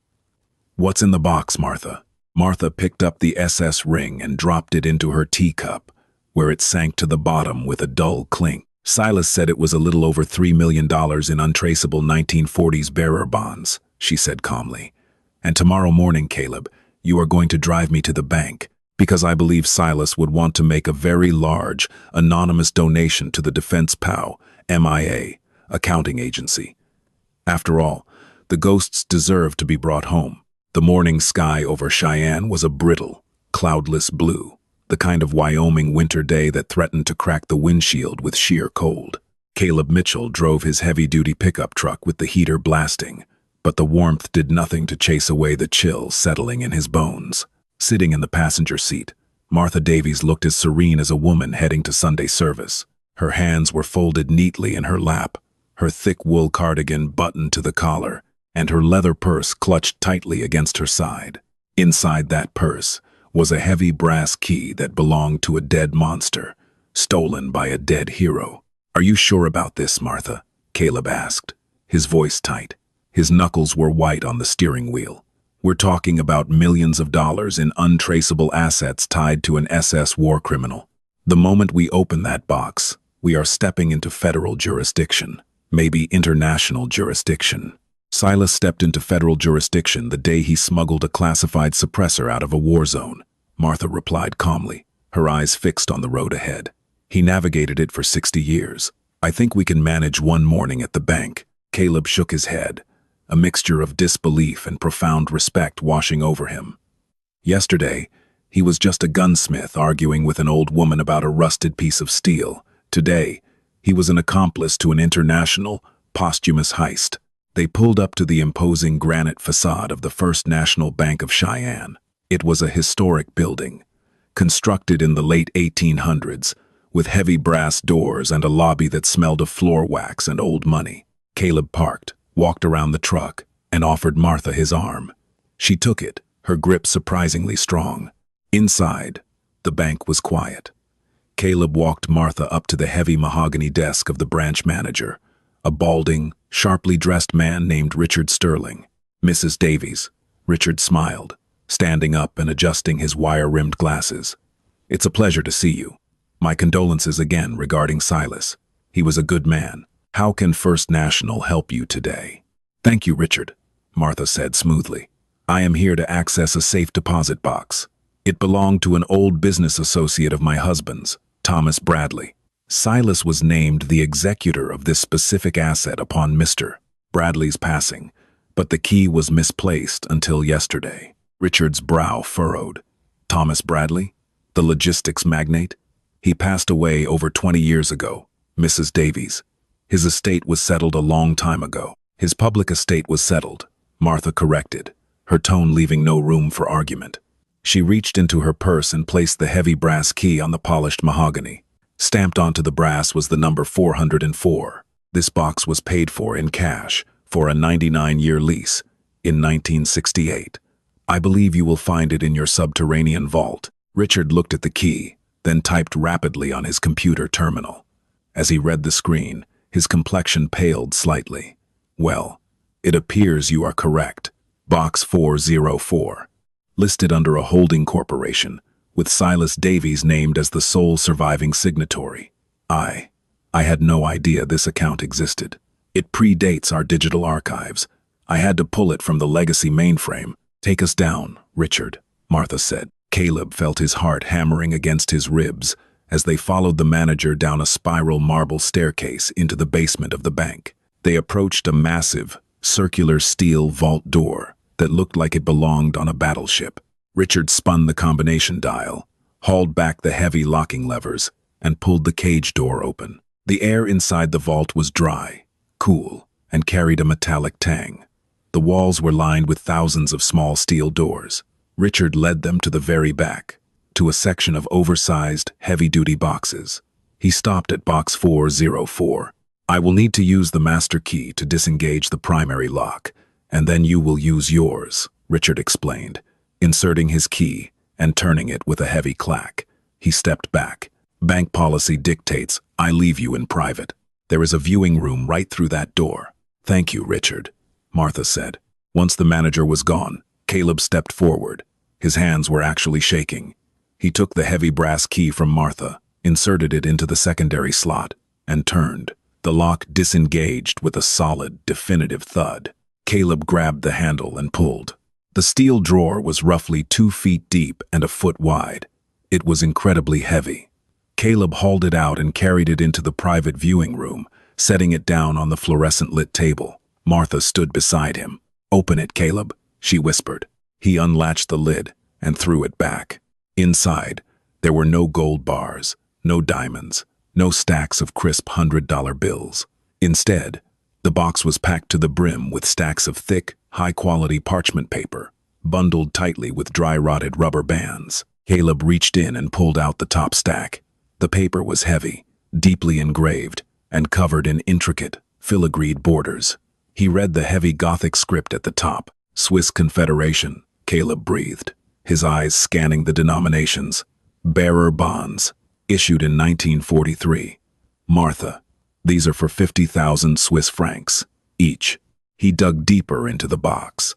Speaker 1: "What's in the box, Martha?" Martha picked up the SS ring and dropped it into her teacup, where it sank to the bottom with a dull clink. "Silas said it was a little over $3 million in untraceable 1940s bearer bonds," she said calmly. "And tomorrow morning, Caleb, you are going to drive me to the bank, because I believe Silas would want to make a very large, anonymous donation to the Defense POW, MIA, accounting agency. After all, the ghosts deserve to be brought home." The morning sky over Cheyenne was a brittle, cloudless blue, the kind of Wyoming winter day that threatened to crack the windshield with sheer cold. Caleb Mitchell drove his heavy-duty pickup truck with the heater blasting, but the warmth did nothing to chase away the chill settling in his bones. Sitting in the passenger seat, Martha Davies looked as serene as a woman heading to Sunday service. Her hands were folded neatly in her lap, her thick wool cardigan buttoned to the collar, and her leather purse clutched tightly against her side. Inside that purse was a heavy brass key that belonged to a dead monster, stolen by a dead hero. "Are you sure about this, Martha?" Caleb asked, his voice tight. His knuckles were white on the steering wheel. "We're talking about millions of dollars in untraceable assets tied to an SS war criminal. The moment we open that box, we are stepping into federal jurisdiction, maybe international jurisdiction." Silas stepped into federal jurisdiction the day he smuggled a classified suppressor out of a war zone, Martha replied calmly, her eyes fixed on the road ahead. "He navigated it for 60 years. I think we can manage one morning at the bank." Caleb shook his head, a mixture of disbelief and profound respect washing over him. Yesterday, he was just a gunsmith arguing with an old woman about a rusted piece of steel. Today, he was an accomplice to an international, posthumous heist. They pulled up to the imposing granite facade of the First National Bank of Cheyenne. It was a historic building, constructed in the late 1800s, with heavy brass doors and a lobby that smelled of floor wax and old money. Caleb parked, walked around the truck, and offered Martha his arm. She took it, her grip surprisingly strong. Inside, the bank was quiet. Caleb walked Martha up to the heavy mahogany desk of the branch manager, a balding, sharply dressed man named Richard Sterling. "Mrs. Davies," Richard smiled, standing up and adjusting his wire-rimmed glasses. "It's a pleasure to see you. My condolences again regarding Silas. He was a good man. How can First National help you today?" "Thank you, Richard," Martha said smoothly. "I am here to access a safe deposit box. It belonged to an old business associate of my husband's, Thomas Bradley. Silas was named the executor of this specific asset upon Mr. Bradley's passing, but the key was misplaced until yesterday. Richard's brow furrowed. Thomas Bradley? The logistics magnate? He passed away over 20 years ago, Mrs. Davies. His estate was settled a long time ago. His public estate was settled, Martha corrected, her tone leaving no room for argument. She reached into her purse and placed the heavy brass key on the polished mahogany. Stamped onto the brass was the number 404. This box was paid for in cash for a 99-year lease in 1968. I believe you will find it in your subterranean vault. Richard looked at the key, then typed rapidly on his computer terminal. As he read the screen, his complexion paled slightly. Well, it appears you are correct. Box 404. Listed under a holding corporation, with Silas Davies named as the sole surviving signatory. I had no idea this account existed. It predates our digital archives. I had to pull it from the legacy mainframe. Take us down, Richard, Martha said. Caleb felt his heart hammering against his ribs as they followed the manager down a spiral marble staircase into the basement of the bank. They approached a massive, circular steel vault door that looked like it belonged on a battleship. Richard spun the combination dial, hauled back the heavy locking levers, and pulled the cage door open. The air inside the vault was dry, cool, and carried a metallic tang. The walls were lined with thousands of small steel doors. Richard led them to the very back, to a section of oversized, heavy-duty boxes. He stopped at box 404. I will need to use the master key to disengage the primary lock, and then you will use yours, Richard explained, inserting his key and turning it with a heavy clack. He stepped back. Bank policy dictates I leave you in private. There is a viewing room right through that door. Thank you, Richard, Martha said. Once the manager was gone, Caleb stepped forward. His hands were actually shaking. He took the heavy brass key from Martha, inserted it into the secondary slot, and turned. The lock disengaged with a solid, definitive thud. Caleb grabbed the handle and pulled. The steel drawer was roughly 2 feet deep and a foot wide. It was incredibly heavy. Caleb hauled it out and carried it into the private viewing room, setting it down on the fluorescent-lit table. Martha stood beside him. Open it, Caleb, she whispered. He unlatched the lid and threw it back. Inside, there were no gold bars, no diamonds, no stacks of crisp $100 bills. Instead, the box was packed to the brim with stacks of thick, high-quality parchment paper, bundled tightly with dry-rotted rubber bands. Caleb reached in and pulled out the top stack. The paper was heavy, deeply engraved, and covered in intricate, filigreed borders. He read the heavy Gothic script at the top. Swiss Confederation, Caleb breathed, his eyes scanning the denominations. Bearer bonds, issued in 1943. Martha, these are for 50,000 Swiss francs, each. He dug deeper into the box.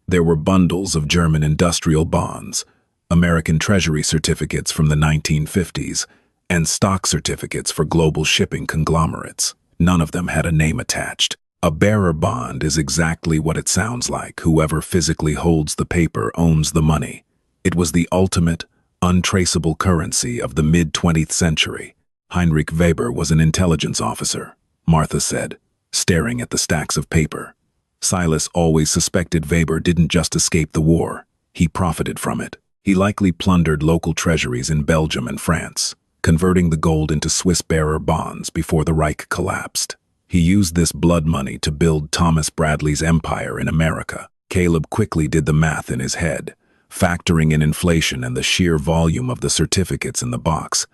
Speaker 1: There were bundles of German industrial bonds, American Treasury certificates from the 1950s, and stock certificates for global shipping conglomerates. None of them had a name attached. A bearer bond is exactly what it sounds like. Whoever physically holds the paper owns the money. It was the ultimate, untraceable currency of the mid-20th century. Heinrich Weber was an intelligence officer, Martha said, staring at the stacks of paper. Silas always suspected Weber didn't just escape the war. He profited from it. He likely plundered local treasuries in Belgium and France, converting the gold into Swiss bearer bonds before the Reich collapsed. He used this blood money to build Thomas Bradley's empire in America. Caleb quickly did the math in his head, factoring in inflation and the sheer volume of the certificates in the box.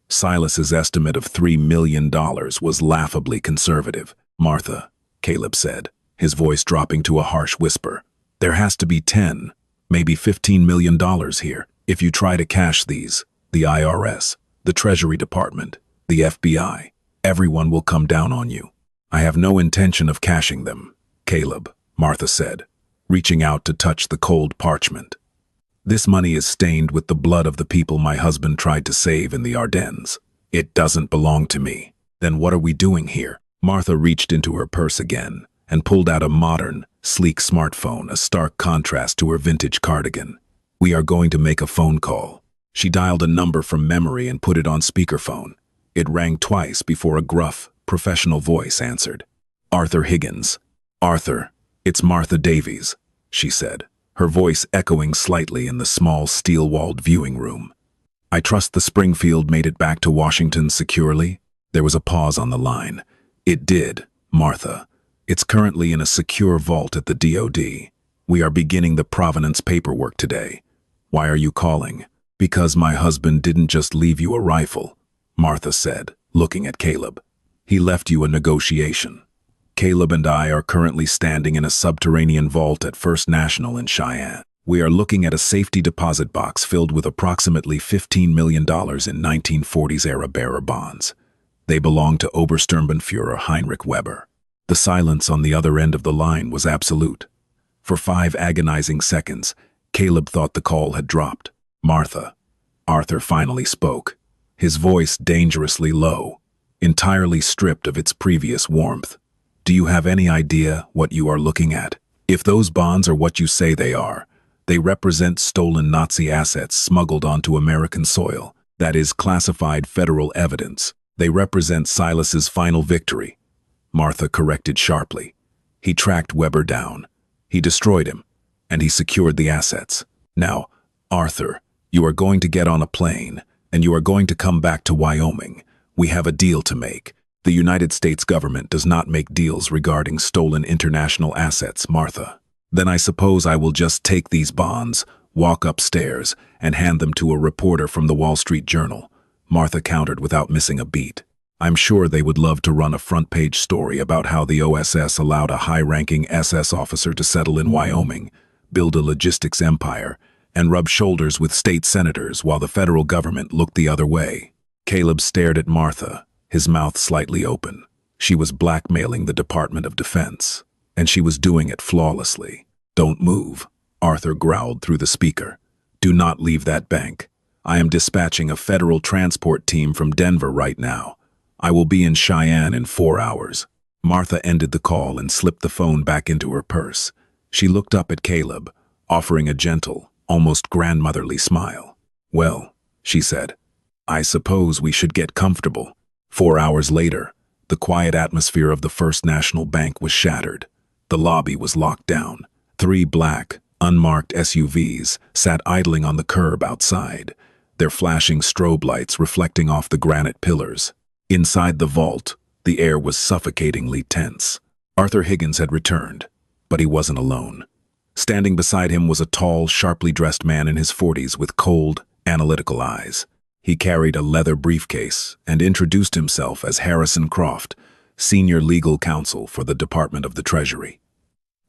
Speaker 1: Silas's estimate of $3 million was laughably conservative. Martha, Caleb said, his voice dropping to a harsh whisper, there has to be 10, maybe $15 million here. If you try to cash these, the IRS, the Treasury Department, the FBI, everyone will come down on you. I have no intention of cashing them, Caleb, Martha said, reaching out to touch the cold parchment. This money is stained with the blood of the people my husband tried to save in the Ardennes. It doesn't belong to me. Then what are we doing here? Martha reached into her purse again and pulled out a modern, sleek smartphone, a stark contrast to her vintage cardigan. We are going to make a phone call. She dialed a number from memory and put it on speakerphone. It rang twice before a gruff, professional voice answered. Arthur Higgins. Arthur, it's Martha Davies, she said, her voice echoing slightly in the small steel-walled viewing room. I trust the Springfield made it back to Washington securely? There was a pause on the line. It did, Martha. It's currently in a secure vault at the DOD. We are beginning the provenance paperwork today. Why are you calling? Because my husband didn't just leave you a rifle, Martha said, looking at Caleb. He left you a negotiation. Caleb and I are currently standing in a subterranean vault at First National in Cheyenne. We are looking at a safety deposit box filled with approximately $15 million in 1940s-era bearer bonds. They belong to Obersturmbannführer Heinrich Weber. The silence on the other end of the line was absolute. For 5 agonizing seconds, Caleb thought the call had dropped. Martha. Arthur finally spoke, his voice dangerously low, entirely stripped of its previous warmth. Do you have any idea what you are looking at? If those bonds are what you say they are, they represent stolen Nazi assets smuggled onto American soil. That is classified federal evidence. They represent Silas's final victory. Martha corrected sharply. He tracked Weber down. He destroyed him, and he secured the assets. Now, Arthur, you are going to get on a plane, and you are going to come back to Wyoming. We have a deal to make. The United States government does not make deals regarding stolen international assets, Martha. Then I suppose I will just take these bonds, walk upstairs, and hand them to a reporter from the Wall Street Journal, Martha countered without missing a beat. I'm sure they would love to run a front-page story about how the OSS allowed a high-ranking SS officer to settle in Wyoming, build a logistics empire, and rub shoulders with state senators while the federal government looked the other way. Caleb stared at Martha, his mouth slightly open. She was blackmailing the Department of Defense, and she was doing it flawlessly. Don't move, Arthur growled through the speaker. Do not leave that bank. I am dispatching a federal transport team from Denver right now. I will be in Cheyenne in 4 hours. Martha ended the call and slipped the phone back into her purse. She looked up at Caleb, offering a gentle, almost grandmotherly smile. Well, she said, I suppose we should get comfortable. 4 hours later, the quiet atmosphere of the First National Bank was shattered. The lobby was locked down. 3 black, unmarked SUVs sat idling on the curb outside, their flashing strobe lights reflecting off the granite pillars. Inside the vault, the air was suffocatingly tense. Arthur Higgins had returned, but he wasn't alone. Standing beside him was a tall, sharply dressed man in his 40s with cold, analytical eyes. He carried a leather briefcase and introduced himself as Harrison Croft, senior legal counsel for the Department of the Treasury.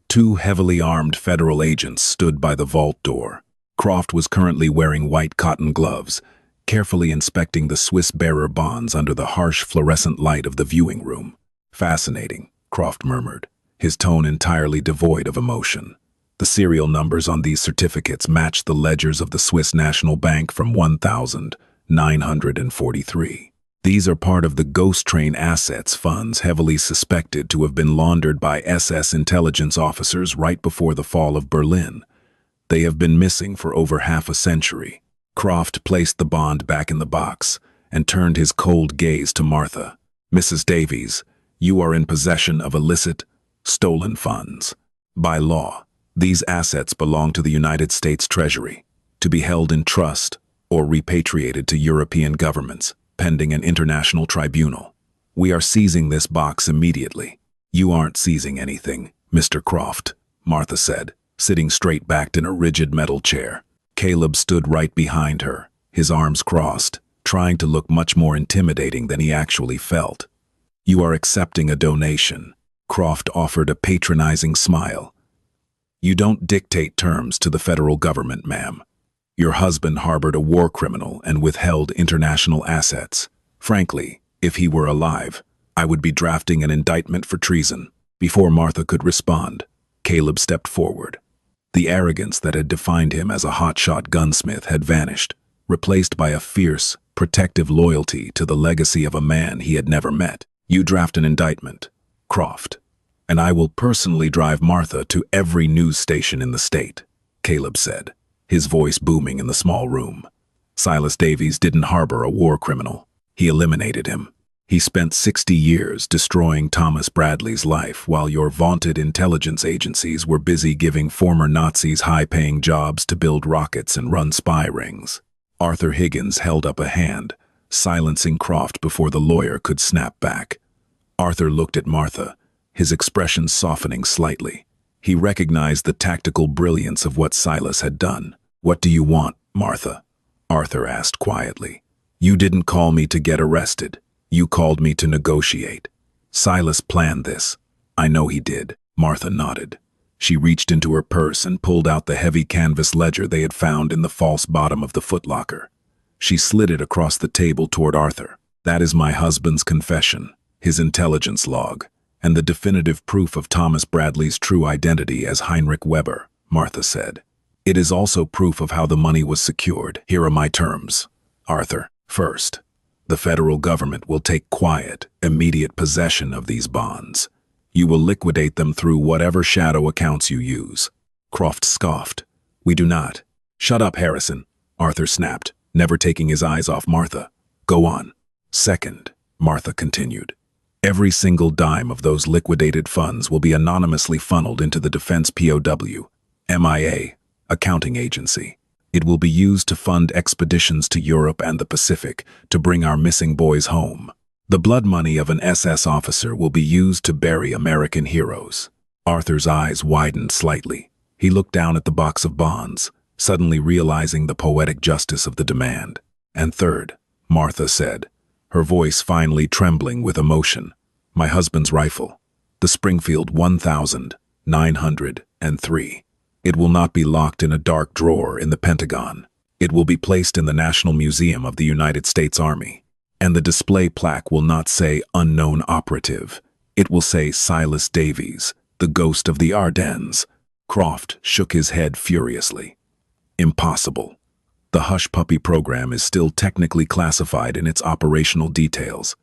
Speaker 1: 2 heavily armed federal agents stood by the vault door. Croft was currently wearing white cotton gloves, carefully inspecting the Swiss bearer bonds under the harsh fluorescent light of the viewing room. Fascinating, Croft murmured, his tone entirely devoid of emotion. The serial numbers on these certificates matched the ledgers of the Swiss National Bank from 1943. These are part of the Ghost Train assets funds heavily suspected to have been laundered by SS intelligence officers right before the fall of Berlin. They have been missing for over half a century. Croft placed the bond back in the box and turned his cold gaze to Martha. Mrs. Davies, you are in possession of illicit, stolen funds. By law, these assets belong to the United States Treasury, to be held in trust or repatriated to European governments, pending an international tribunal. We are seizing this box immediately. You aren't seizing anything, Mr. Croft, Martha said, sitting straight-backed in a rigid metal chair. Caleb stood right behind her, his arms crossed, trying to look much more intimidating than he actually felt. You are accepting a donation. Croft offered a patronizing smile. You don't dictate terms to the federal government, ma'am. Your husband harbored a war criminal and withheld international assets. Frankly, if he were alive, I would be drafting an indictment for treason. Before Martha could respond, Caleb stepped forward. The arrogance that had defined him as a hotshot gunsmith had vanished, replaced by a fierce, protective loyalty to the legacy of a man he had never met. You draft an indictment, Croft, and I will personally drive Martha to every news station in the state, Caleb said, his voice booming in the small room. Silas Davies didn't harbor a war criminal. He eliminated him. He spent 60 years destroying Thomas Bradley's life while your vaunted intelligence agencies were busy giving former Nazis high-paying jobs to build rockets and run spy rings. Arthur Higgins held up a hand, silencing Croft before the lawyer could snap back. Arthur looked at Martha, his expression softening slightly. He recognized the tactical brilliance of what Silas had done. "What do you want, Martha?" Arthur asked quietly. "You didn't call me to get arrested. You called me to negotiate. Silas planned this." "I know he did." Martha nodded. She reached into her purse and pulled out the heavy canvas ledger they had found in the false bottom of the footlocker. She slid it across the table toward Arthur. "That is my husband's confession, his intelligence log, and the definitive proof of Thomas Bradley's true identity as Heinrich Weber," Martha said. "It is also proof of how the money was secured. Here are my terms, Arthur. First, the federal government will take quiet, immediate possession of these bonds. You will liquidate them through whatever shadow accounts you use." Croft scoffed. "We do not." "Shut up, Harrison," Arthur snapped, never taking his eyes off Martha. "Go on." "Second," Martha continued, "every single dime of those liquidated funds will be anonymously funneled into the Defense POW, MIA, accounting agency. It will be used to fund expeditions to Europe and the Pacific to bring our missing boys home. The blood money of an SS officer will be used to bury American heroes." Arthur's eyes widened slightly. He looked down at the box of bonds, suddenly realizing the poetic justice of the demand. "And third," Martha said, her voice finally trembling with emotion, "my husband's rifle, the Springfield 1903. It will not be locked in a dark drawer in the Pentagon. It will be placed in the National Museum of the United States Army. And the display plaque will not say unknown operative. It will say Silas Davies, the ghost of the Ardennes." Croft shook his head furiously. "Impossible. The Hush Puppy program is still technically classified in its operational details.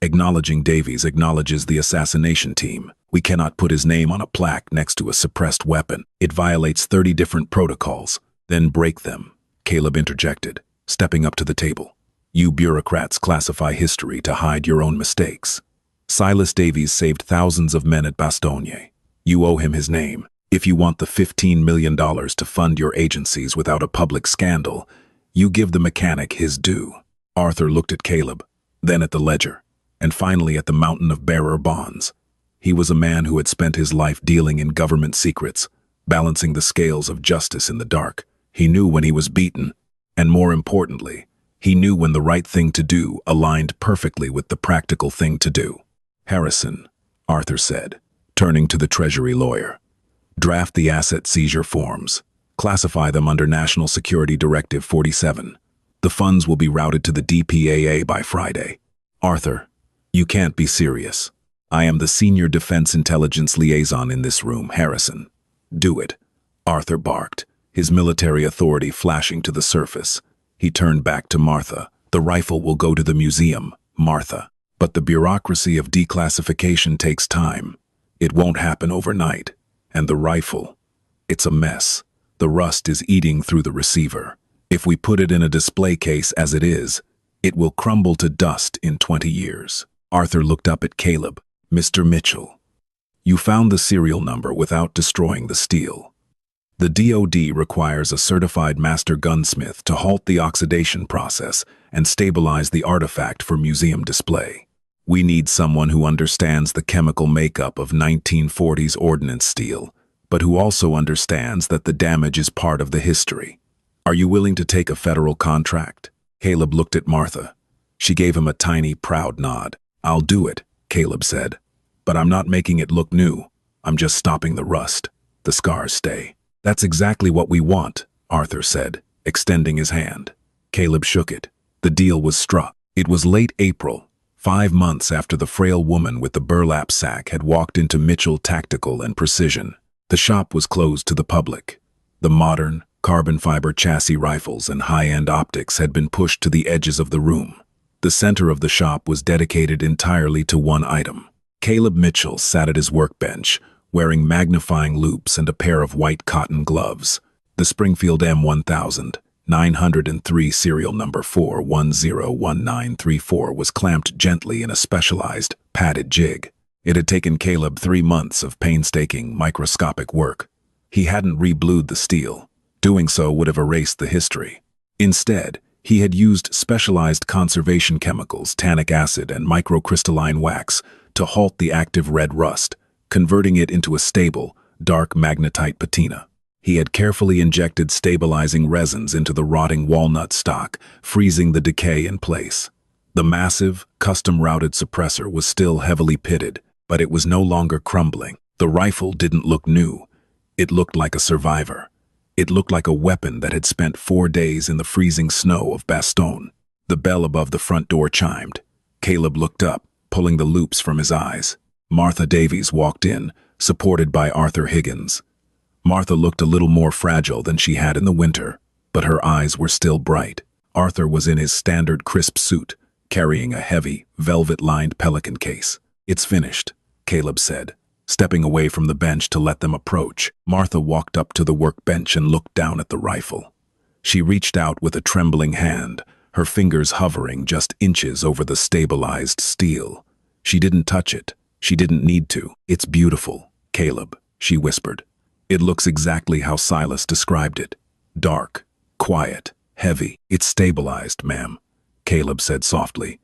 Speaker 1: Acknowledging Davies acknowledges the assassination team. We cannot put his name on a plaque next to a suppressed weapon. It violates 30 different protocols." "Then break them," Caleb interjected, stepping up to the table. "You bureaucrats classify history to hide your own mistakes. Silas Davies saved thousands of men at Bastogne. You owe him his name. If you want the $15 million to fund your agencies without a public scandal, you give the mechanic his due." Arthur looked at Caleb, then at the ledger, and finally at the mountain of bearer bonds. He was a man who had spent his life dealing in government secrets, balancing the scales of justice in the dark. He knew when he was beaten, and more importantly, he knew when the right thing to do aligned perfectly with the practical thing to do. "Harrison," Arthur said, turning to the Treasury lawyer, "draft the asset seizure forms. Classify them under National Security Directive 47. The funds will be routed to the DPAA by Friday." "Arthur, you can't be serious. I am the senior defense intelligence liaison in this room, Harrison." "Do it," Arthur barked, his military authority flashing to the surface. He turned back to Martha. "The rifle will go to the museum, Martha. But the bureaucracy of declassification takes time. It won't happen overnight. And the rifle, it's a mess. The rust is eating through the receiver. If we put it in a display case as it is, it will crumble to dust in 20 years. Arthur looked up at Caleb. "Mr. Mitchell, you found the serial number without destroying the steel. The DoD requires a certified master gunsmith to halt the oxidation process and stabilize the artifact for museum display. We need someone who understands the chemical makeup of 1940s ordnance steel, but who also understands that the damage is part of the history. Are you willing to take a federal contract?" Caleb looked at Martha. She gave him a tiny, proud nod. "I'll do it," Caleb said. "But I'm not making it look new. I'm just stopping the rust. The scars stay." "That's exactly what we want," Arthur said, extending his hand. Caleb shook it. The deal was struck. It was late April, 5 months after the frail woman with the burlap sack had walked into Mitchell Tactical and Precision. The shop was closed to the public. The modern, carbon fiber chassis rifles and high-end optics had been pushed to the edges of the room. The center of the shop was dedicated entirely to one item. Caleb Mitchell sat at his workbench, wearing magnifying loupes and a pair of white cotton gloves. The Springfield M1000, 903 serial number 4101934 was clamped gently in a specialized, padded jig. It had taken Caleb 3 months of painstaking, microscopic work. He hadn't reblued the steel. Doing so would have erased the history. Instead, he had used specialized conservation chemicals, tannic acid and microcrystalline wax, to halt the active red rust, converting it into a stable, dark magnetite patina. He had carefully injected stabilizing resins into the rotting walnut stock, freezing the decay in place. The massive, custom-routed suppressor was still heavily pitted, but it was no longer crumbling. The rifle didn't look new. It looked like a survivor. It looked like a weapon that had spent 4 days in the freezing snow of Bastogne. The bell above the front door chimed. Caleb looked up, pulling the loops from his eyes. Martha Davies walked in, supported by Arthur Higgins. Martha looked a little more fragile than she had in the winter, but her eyes were still bright. Arthur was in his standard crisp suit, carrying a heavy, velvet-lined pelican case. "It's finished," Caleb said, stepping away from the bench to let them approach. Martha walked up to the workbench and looked down at the rifle. She reached out with a trembling hand, her fingers hovering just inches over the stabilized steel. She didn't touch it. She didn't need to. "It's beautiful, Caleb," she whispered. "It looks exactly how Silas described it. Dark, quiet, heavy. It's stabilized, ma'am," Caleb said softly.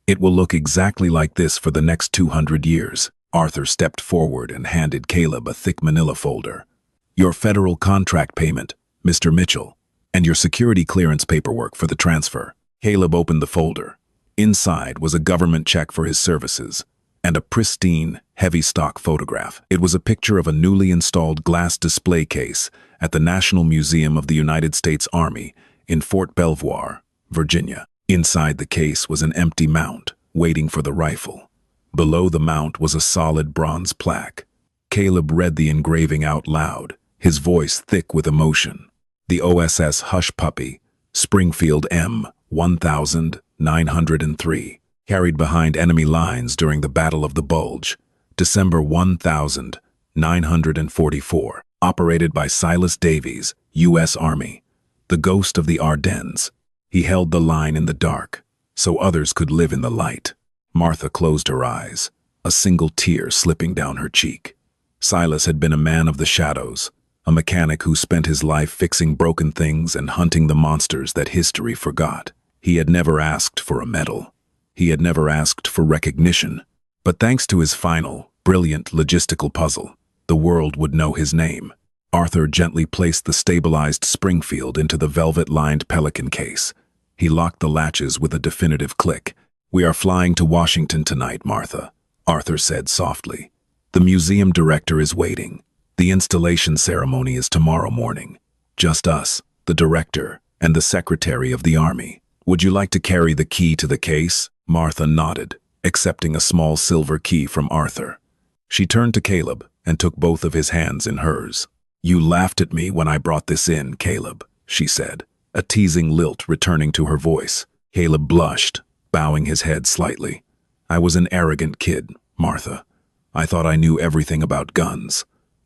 Speaker 1: "It will look exactly like this for the next 200 years. Arthur stepped forward and handed Caleb a thick manila folder. "Your federal contract payment, Mr. Mitchell, and your security clearance paperwork for the transfer." Caleb opened the folder. Inside was a government check for his services and a pristine, heavy stock photograph. It was a picture of a newly installed glass display case at the National Museum of the United States Army in Fort Belvoir, Virginia. Inside the case was an empty mount, waiting for the rifle. Below the mount was a solid bronze plaque. Caleb read the engraving out loud, his voice thick with emotion. "The OSS Hush Puppy, Springfield M. 1903. Carried behind enemy lines during the Battle of the Bulge, December 1944. Operated by Silas Davies, U.S. Army. The Ghost of the Ardennes. He held the line in the dark, so others could live in the light." Martha closed her eyes, a single tear slipping down her cheek. Silas had been a man of the shadows, a mechanic who spent his life fixing broken things and hunting the monsters that history forgot. He had never asked for a medal. He had never asked for recognition. But thanks to his final, brilliant logistical puzzle, the world would know his name. Arthur gently placed the stabilized Springfield into the velvet-lined pelican case. He locked the latches with a definitive click. "We are flying to Washington tonight, Martha," Arthur said softly. "The museum director is waiting. The installation ceremony is tomorrow morning. Just us, the director, and the secretary of the Army. Would you like to carry the key to the case?" Martha nodded, accepting a small silver key from Arthur. She turned to Caleb and took both of his hands in hers. "You laughed at me when I brought this in, Caleb," she said, a teasing lilt returning to her voice. Caleb blushed, bowing his head slightly. "I was an arrogant kid, Martha. I thought I knew everything about guns.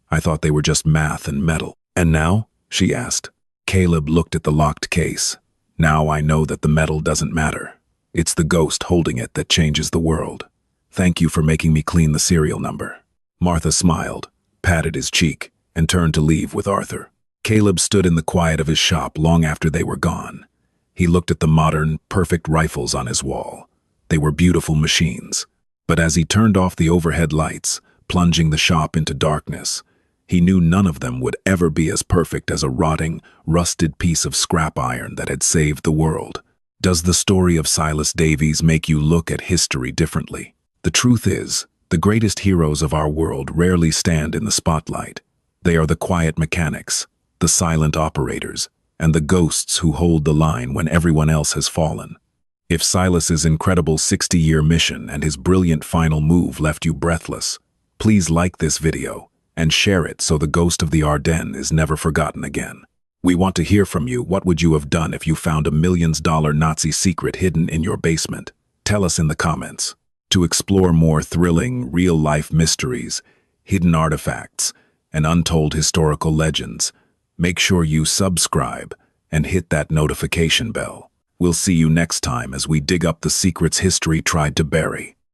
Speaker 1: I thought they were just math and metal." "And now?" she asked. Caleb looked at the locked case. "Now I know that the metal doesn't matter. It's the ghost holding it that changes the world. Thank you for making me clean the serial number." Martha smiled, patted his cheek, and turned to leave with Arthur. Caleb stood in the quiet of his shop long after they were gone. He looked at the modern, perfect rifles on his wall. They were beautiful machines. But as he turned off the overhead lights, plunging the shop into darkness, he knew none of them would ever be as perfect as a rotting, rusted piece of scrap iron that had saved the world. Does the story of Silas Davies make you look at history differently? The truth is, the greatest heroes of our world rarely stand in the spotlight. They are the quiet mechanics, the silent operators, and the ghosts who hold the line when everyone else has fallen. If Silas's incredible 60-year mission and his brilliant final move left you breathless, please like this video and share it so the Ghost of the Ardennes is never forgotten again. We want to hear from you. What would you have done if you found a millions-dollar Nazi secret hidden in your basement? Tell us in the comments. To explore more thrilling, real-life mysteries, hidden artifacts, and untold historical legends, make sure you subscribe and hit that notification bell. We'll see you next time as we dig up the secrets history tried to bury.